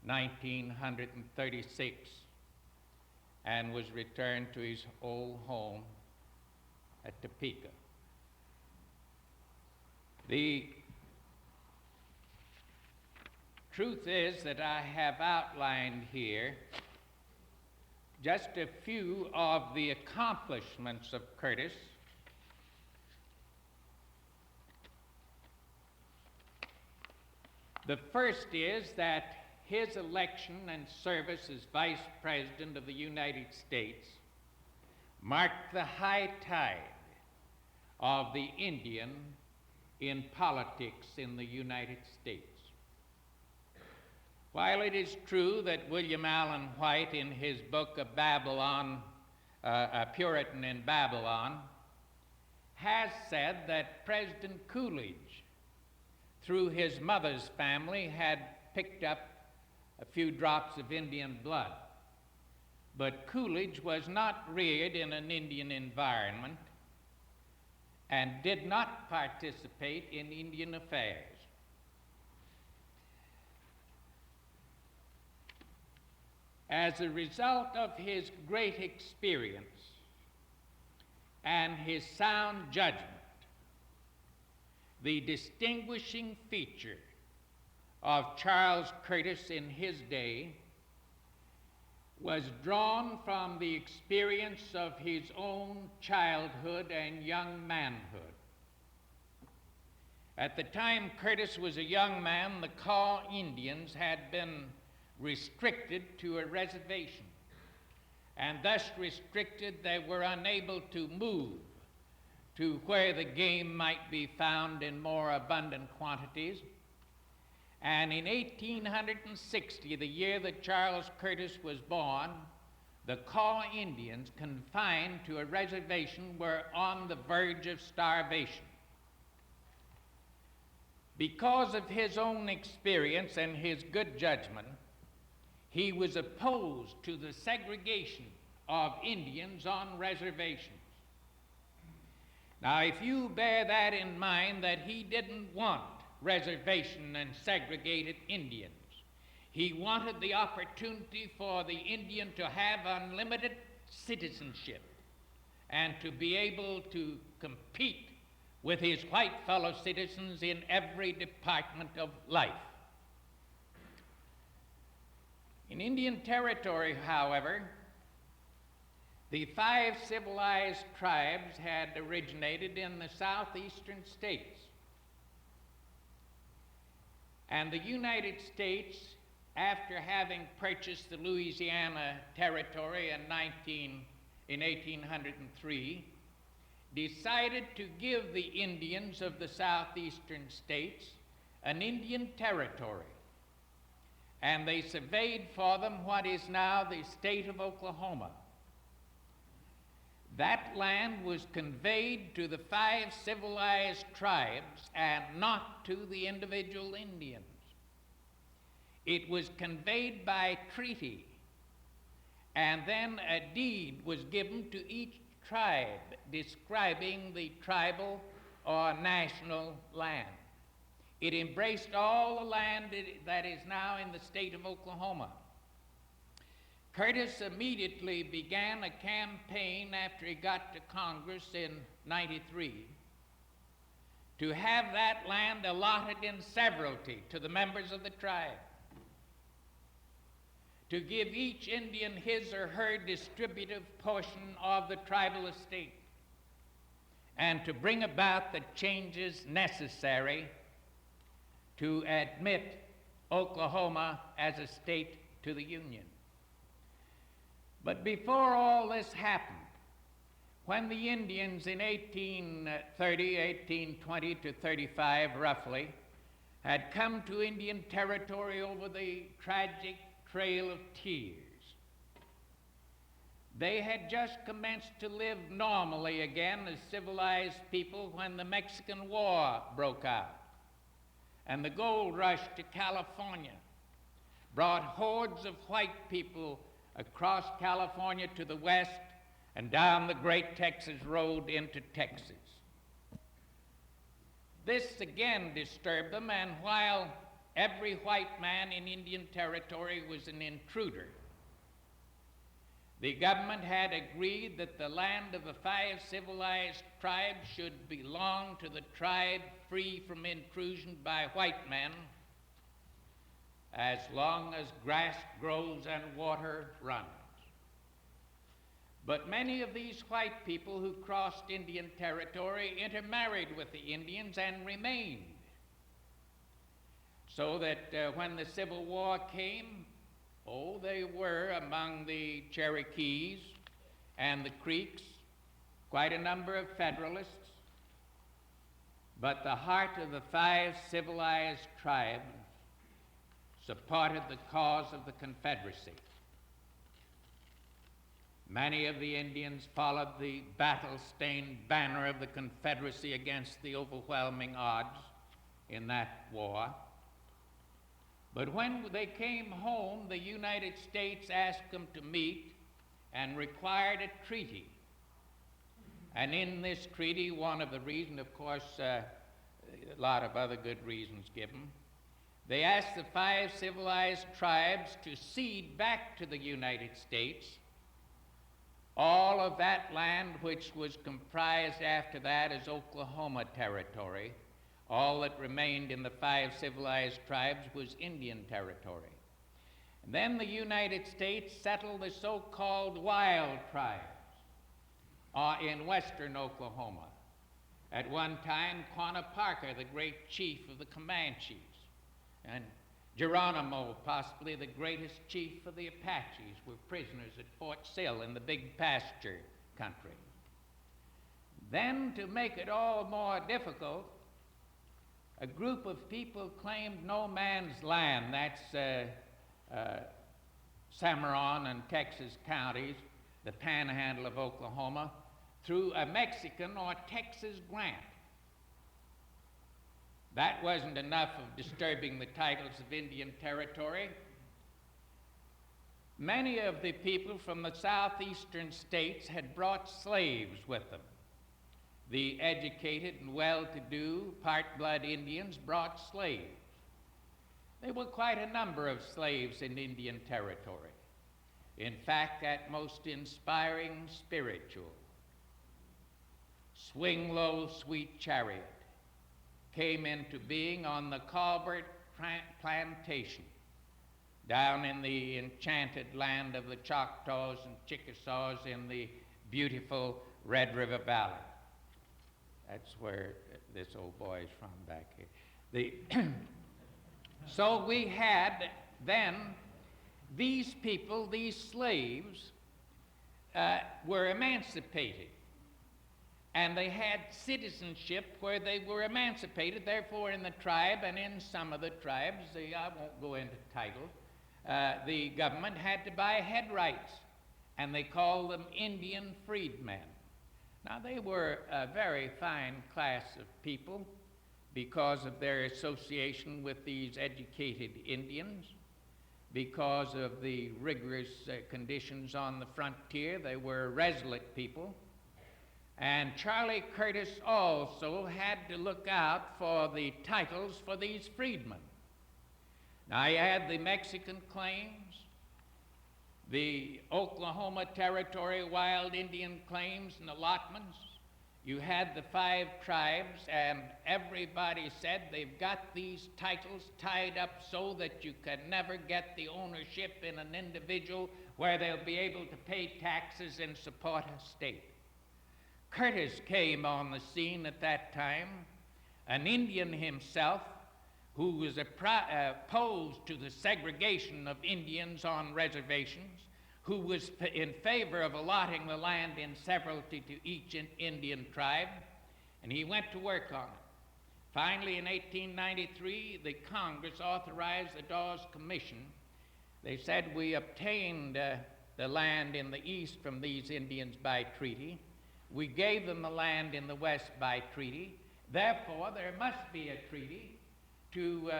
1936, and was returned to his old home at Topeka. The truth is that I have outlined here just a few of the accomplishments of Curtis. The first is that his election and service as Vice President of the United States marked the high tide of the Indian in politics in the United States. While it is true that William Allen White, in his book of Babylon, A Puritan in Babylon, has said that President Coolidge, through his mother's family, had picked up a few drops of Indian blood. But Coolidge was not reared in an Indian environment and did not participate in Indian affairs. As a result of his great experience and his sound judgment, the distinguishing feature of Charles Curtis in his day was drawn from the experience of his own childhood and young manhood. At the time Curtis was a young man, the Kaw Indians had been restricted to a reservation, and thus restricted they were unable to move to where the game might be found in more abundant quantities. And in 1860, the year that Charles Curtis was born, the Kaw Indians, confined to a reservation, were on the verge of starvation. Because of his own experience and his good judgment, he was opposed to the segregation of Indians on reservations. Now, if you bear that in mind, that he didn't want reservation and segregated Indians. He wanted the opportunity for the Indian to have unlimited citizenship and to be able to compete with his white fellow citizens in every department of life. In Indian Territory, however, the 5 civilized tribes had originated in the southeastern states. And the United States, after having purchased the Louisiana Territory in 1803, decided to give the Indians of the southeastern states an Indian territory. And they surveyed for them what is now the state of Oklahoma. That land was conveyed to the 5 civilized tribes and not to the individual Indians. It was conveyed by treaty, and then a deed was given to each tribe describing the tribal or national land. It embraced all the land that is now in the state of Oklahoma. Curtis immediately began a campaign after he got to Congress in '93 to have that land allotted in severalty to the members of the tribe, to give each Indian his or her distributive portion of the tribal estate, and to bring about the changes necessary to admit Oklahoma as a state to the Union. But before all this happened, when the Indians in 1830, 1820 to 35 roughly, had come to Indian territory over the tragic Trail of Tears, they had just commenced to live normally again as civilized people when the Mexican War broke out. And the gold rush to California brought hordes of white people across California to the west and down the great Texas road into Texas. This again disturbed them, and while every white man in Indian territory was an intruder, the government had agreed that the land of the 5 civilized tribes should belong to the tribe free from intrusion by white men as long as grass grows and water runs. But many of these white people who crossed Indian territory intermarried with the Indians and remained. So that when the Civil War came, they were among the Cherokees and the Creeks, quite a number of Federalists, but the heart of the 5 civilized tribes supported the cause of the Confederacy. Many of the Indians followed the battle-stained banner of the Confederacy against the overwhelming odds in that war. But when they came home, the United States asked them to meet and required a treaty. And in this treaty, one of the reasons, of course, a lot of other good reasons given, they asked the 5 civilized tribes to cede back to the United States all of that land which was comprised after that as Oklahoma territory. All that remained in the 5 civilized tribes was Indian territory. And then the United States settled the so-called wild tribes in western Oklahoma. At one time, Quanah Parker, the great chief of the Comanches, and Geronimo, possibly the greatest chief of the Apaches, were prisoners at Fort Sill in the Big Pasture country. Then, to make it all more difficult, a group of people claimed no man's land, that's Cimarron and Texas counties, the panhandle of Oklahoma, through a Mexican or Texas grant. That wasn't enough of disturbing the titles of Indian territory. Many of the people from the southeastern states had brought slaves with them. The educated and well-to-do part-blood Indians brought slaves. There were quite a number of slaves in Indian territory. In fact, that most inspiring spiritual, Swing Low, Sweet Chariot, came into being on the Colbert Plantation down in the enchanted land of the Choctaws and Chickasaws in the beautiful Red River Valley. That's where this old boy is from back here. So we had then these people, these slaves, were emancipated. And they had citizenship where they were emancipated. Therefore, in the tribe and in some of the tribes, I won't go into titles, the government had to buy head rights, and they called them Indian freedmen. Now, they were a very fine class of people because of their association with these educated Indians, because of the rigorous conditions on the frontier. They were resolute people. And Charlie Curtis also had to look out for the titles for these freedmen. Now, you had the Mexican claims, the Oklahoma Territory wild Indian claims and allotments. You had the 5 tribes, and everybody said they've got these titles tied up so that you can never get the ownership in an individual where they'll be able to pay taxes and support a state. Curtis came on the scene at that time, an Indian himself, who was opposed to the segregation of Indians on reservations, who was in favor of allotting the land in severalty to each Indian tribe, and he went to work on it. Finally, in 1893, the Congress authorized the Dawes Commission. They said, we obtained the land in the east from these Indians by treaty. We gave them the land in the west by treaty. Therefore, there must be a treaty to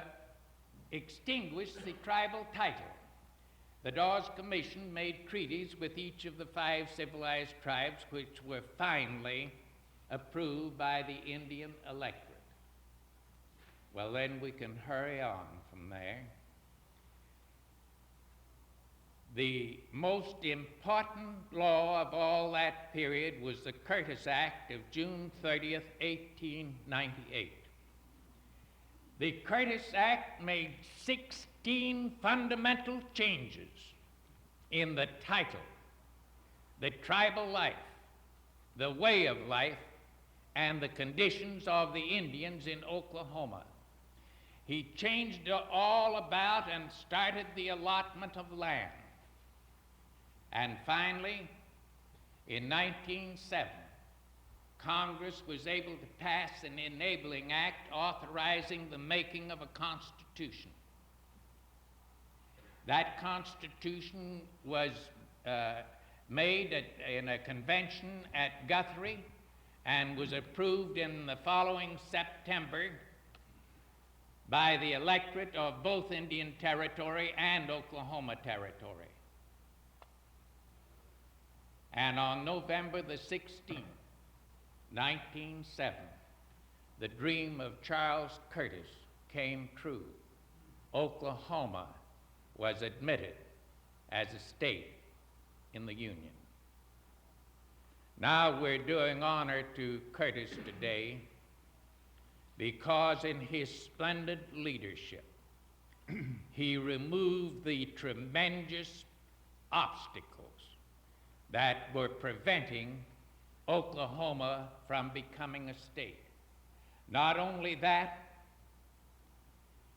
extinguish the tribal title. The Dawes Commission made treaties with each of the 5 civilized tribes, which were finally approved by the Indian electorate. Well, then we can hurry on from there. The most important law of all that period was the Curtis Act of June 30th, 1898. The Curtis Act made 16 fundamental changes in the title, the tribal life, the way of life, and the conditions of the Indians in Oklahoma. He changed all about and started the allotment of land. And finally, in 1907, Congress was able to pass an enabling act authorizing the making of a constitution. That constitution was made in a convention at Guthrie and was approved in the following September by the electorate of both Indian Territory and Oklahoma Territory. And on November the 16th, 1907, the dream of Charles Curtis came true. Oklahoma was admitted as a state in the Union. Now we're doing honor to Curtis today because in his splendid leadership, he removed the tremendous obstacles that were preventing Oklahoma from becoming a state. Not only that,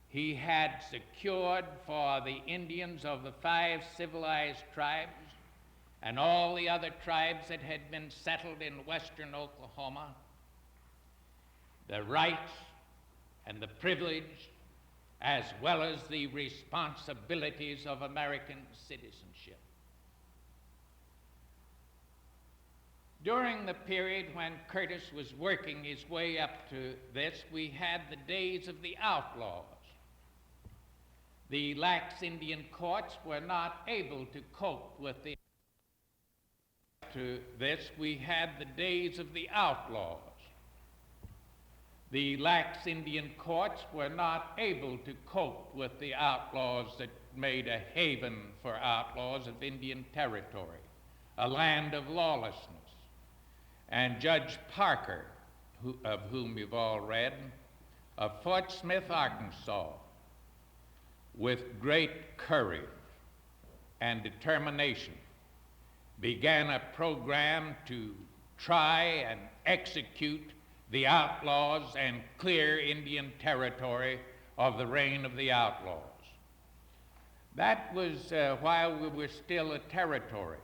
he had secured for the Indians of the 5 civilized tribes and all the other tribes that had been settled in western Oklahoma the rights and the privilege as well as the responsibilities of American citizenship. During the period when Curtis was working his way up to this, we had the days of the outlaws. The lax Indian courts were not able to cope with the to this, we had the days of the outlaws. The lax Indian courts were not able to cope with the outlaws that made a haven for outlaws of Indian Territory, a land of lawlessness. And Judge Parker, of whom you've all read, of Fort Smith, Arkansas, with great courage and determination, began a program to try and execute the outlaws and clear Indian Territory of the reign of the outlaws. That was while we were still a territory.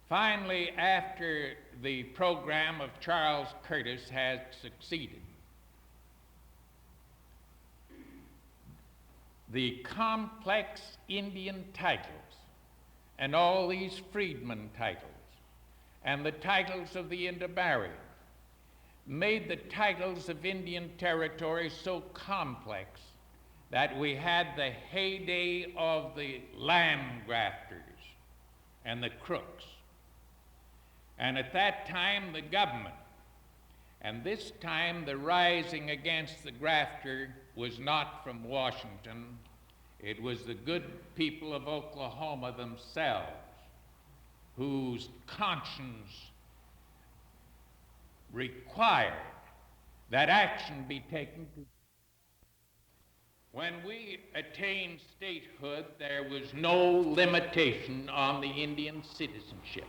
Finally, after the program of Charles Curtis had succeeded, the complex Indian titles and all these freedmen titles and the titles of the intermarried made the titles of Indian Territory so complex that we had the heyday of the land grafters and the crooks. And at that time, the government, and this time the rising against the grafter was not from Washington, it was the good people of Oklahoma themselves whose conscience required that action be taken. When we attained statehood, there was no limitation on the Indian citizenship.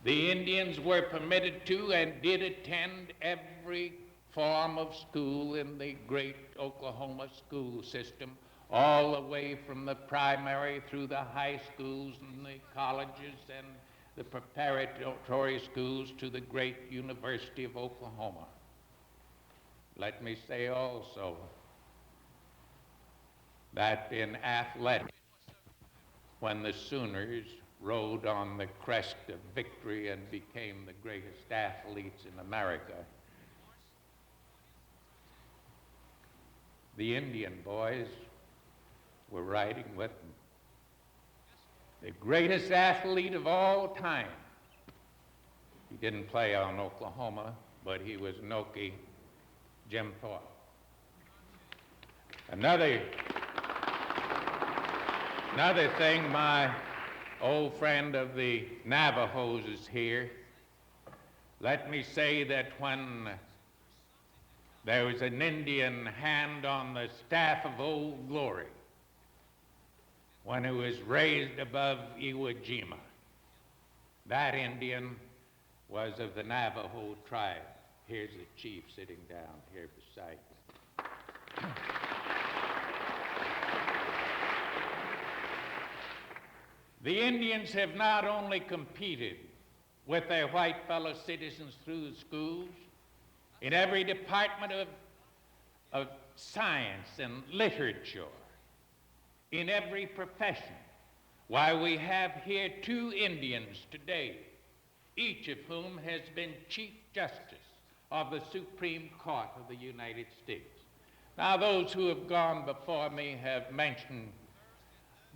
The Indians were permitted to and did attend every form of school in the great Oklahoma school system, all the way from the primary through the high schools and the colleges and the preparatory schools to the great University of Oklahoma. Let me say also that in athletics, when the Sooners rode on the crest of victory and became the greatest athletes in America, the Indian boys were riding with them. The greatest athlete of all time. He didn't play on Oklahoma, but he was Noki, Jim Thorpe. Another thing, my old friend of the Navajos is here. Let me say that when there was an Indian hand on the staff of Old Glory, when it was raised above Iwo Jima, that Indian was of the Navajo tribe. Here's the chief sitting down here beside me. The Indians have not only competed with their white fellow citizens through the schools, in every department of science and literature, in every profession. Why, we have here 2 Indians today, each of whom has been Chief Justice of the Supreme Court of the United States. Now, those who have gone before me have mentioned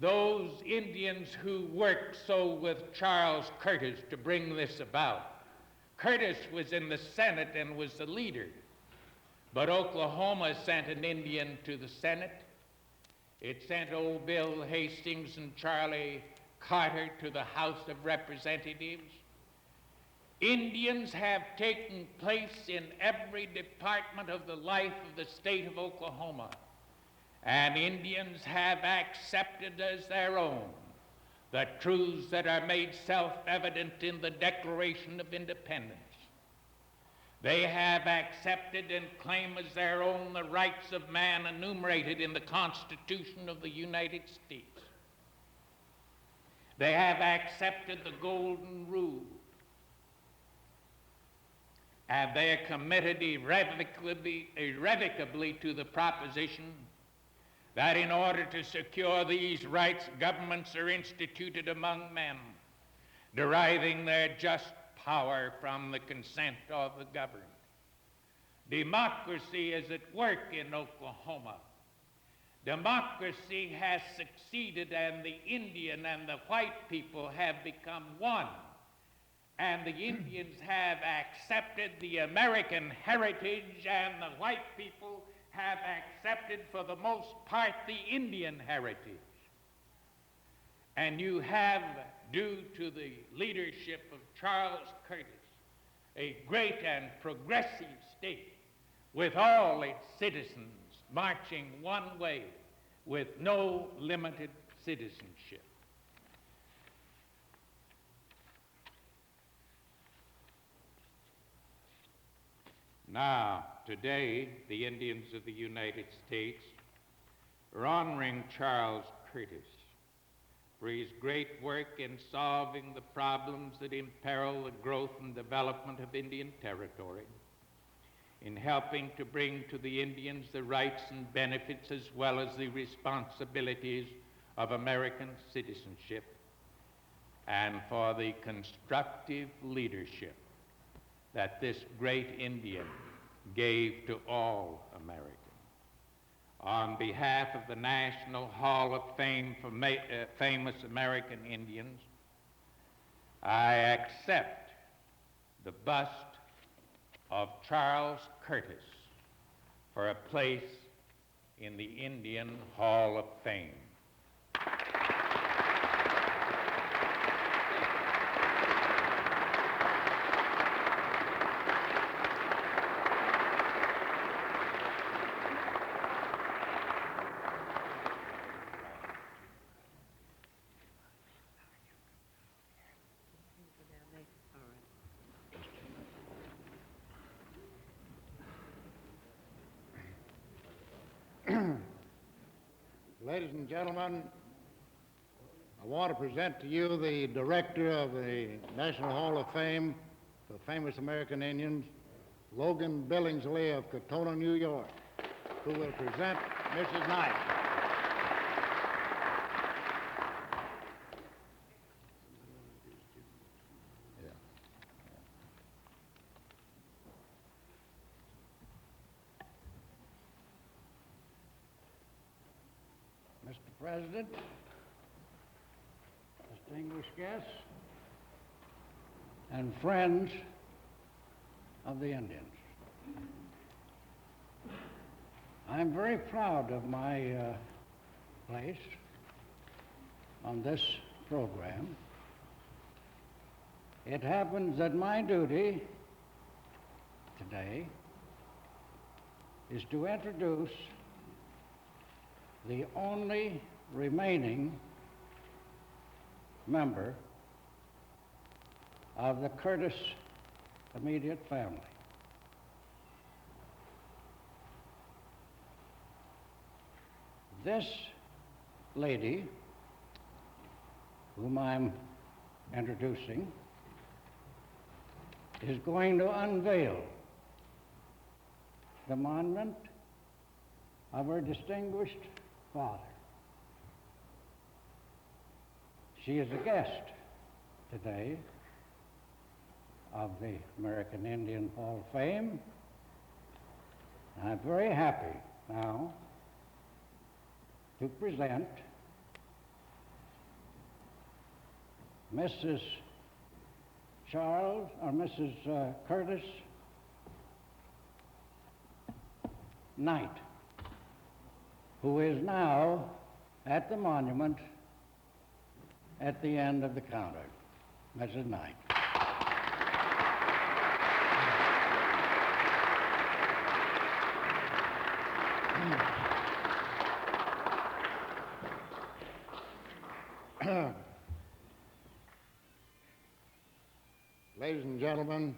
those Indians who worked so with Charles Curtis to bring this about. Curtis was in the Senate and was the leader, but Oklahoma sent an Indian to the Senate. It sent old Bill Hastings and Charlie Carter to the House of Representatives. Indians have taken place in every department of the life of the state of Oklahoma, and Indians have accepted as their own the truths that are made self-evident in the Declaration of Independence. They have accepted and claim as their own the rights of man enumerated in the Constitution of the United States. They have accepted the Golden Rule, and they are committed irrevocably to the proposition that in order to secure these rights, governments are instituted among men, deriving their just power from the consent of the governed. Democracy is at work in Oklahoma. Democracy has succeeded, and the Indian and the white people have become one. And the Indians have accepted the American heritage, and the white people have accepted, for the most part, the Indian heritage. And you have, due to the leadership of Charles Curtis, a great and progressive state with all its citizens marching one way with no limited citizenship. Now, today, the Indians of the United States are honoring Charles Curtis for his great work in solving the problems that imperil the growth and development of Indian territory, in helping to bring to the Indians the rights and benefits as well as the responsibilities of American citizenship, and for the constructive leadership that this great Indian gave to all Americans. On behalf of the National Hall of Fame for famous American Indians, I accept the bust of Charles Curtis for a place in the Indian Hall of Fame. Ladies and gentlemen, I want to present to you the director of the National Hall of Fame for famous American Indians, Logan Billingsley of Katona, New York, who will present Mrs. Knight. Mr. President, distinguished guests, and friends of the Indians. I'm very proud of my place on this program. It happens that my duty today is to introduce the only remaining member of the Curtis immediate family. This lady, whom I'm introducing, is going to unveil the monument of her distinguished father. She is a guest today of the American Indian Hall of Fame. I'm very happy now to present Mrs. Curtis Knight, who is now at the monument at the end of the counter. Mrs. Knight. Ladies and gentlemen,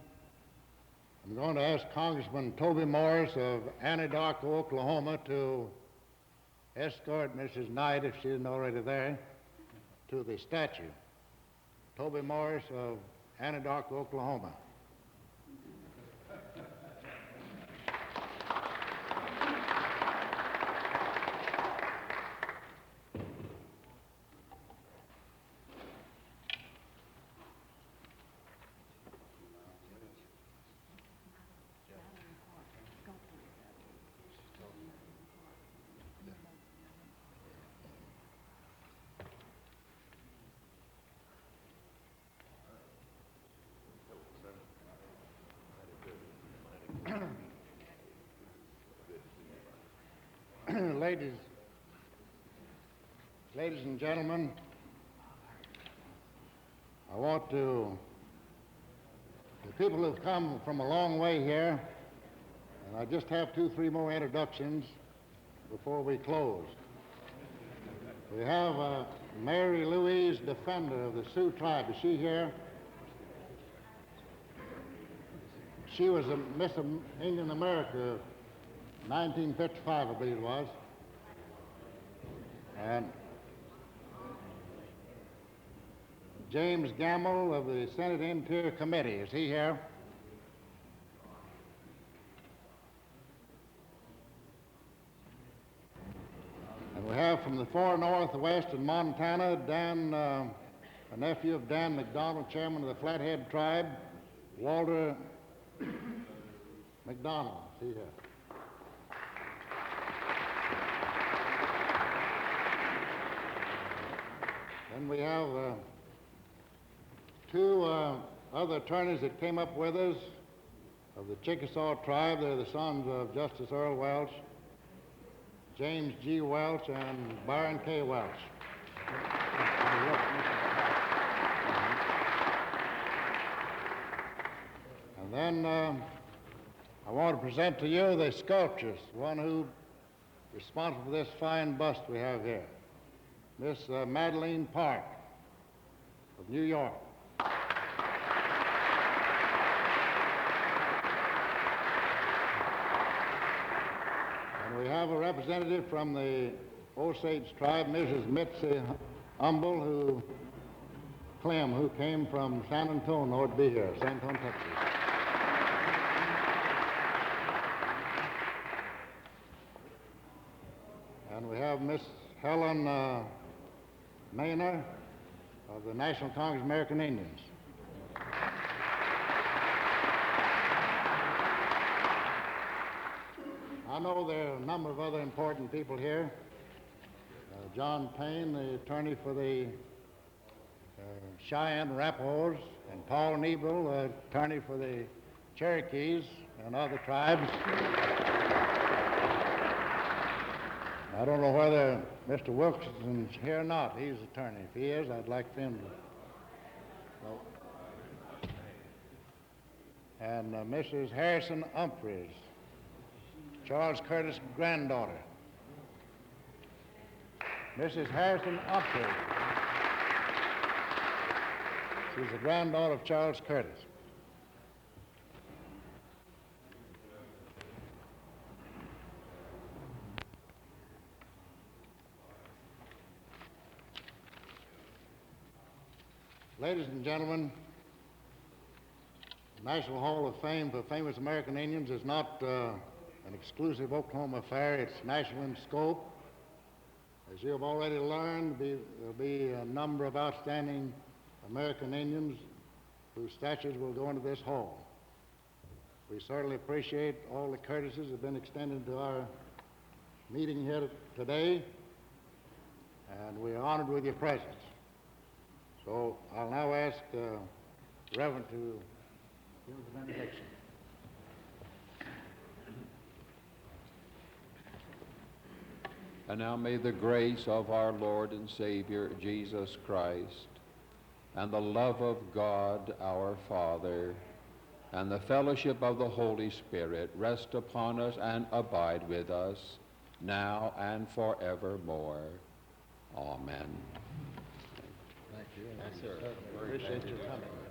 I'm going to ask Congressman Toby Morris of Anadarko, Oklahoma, to escort Mrs. Knight, if she isn't already there, to the statue. Toby Morris of Anadarko, Oklahoma. Ladies and gentlemen, I want to, the people who've come from a long way here, and I just have 2-3 more introductions before we close. We have Mary Louise Defender of the Sioux tribe. Is she here? She was a Miss Indian America, 1955, I believe it was. And James Gamble of the Senate Interior Committee. Is he here? And we have from the far northwest in Montana, Dan, a nephew of Dan McDonald, chairman of the Flathead tribe, Walter McDonald. Is he here? Then we have two other attorneys that came up with us of the Chickasaw tribe, they're the sons of Justice Earl Welch, James G. Welch, and Byron K. Welch. And then I want to present to you the sculptress, one who is responsible for this fine bust we have here, Miss Madeline Park of New York. And we have a representative from the Osage tribe, Mrs. Mitzi Clem, who came from San Antonio to be here, San Antonio, Texas. And we have Miss Helen Maynor of the National Congress of American Indians. I know there are a number of other important people here. John Payne, the attorney for the Cheyenne Arapahoes, and Paul Nebel, the attorney for the Cherokees and other tribes. I don't know whether Mr. Wilkinson's here or not. He's attorney. If he is, I'd like him to. And Mrs. Harrison Humphreys, Charles Curtis' granddaughter. Mrs. Harrison Humphreys. She's the granddaughter of Charles Curtis. Ladies and gentlemen, the National Hall of Fame for Famous American Indians is not an exclusive Oklahoma affair. It's national in scope. As you have already learned, there'll be a number of outstanding American Indians whose statues will go into this hall. We certainly appreciate all the courtesies that have been extended to our meeting here today, and we are honored with your presence. So I'll now ask the Reverend to give the benediction. And now may the grace of our Lord and Savior Jesus Christ, and the love of God our Father, and the fellowship of the Holy Spirit rest upon us and abide with us, now and forevermore. Amen. Thank you. Appreciate your coming.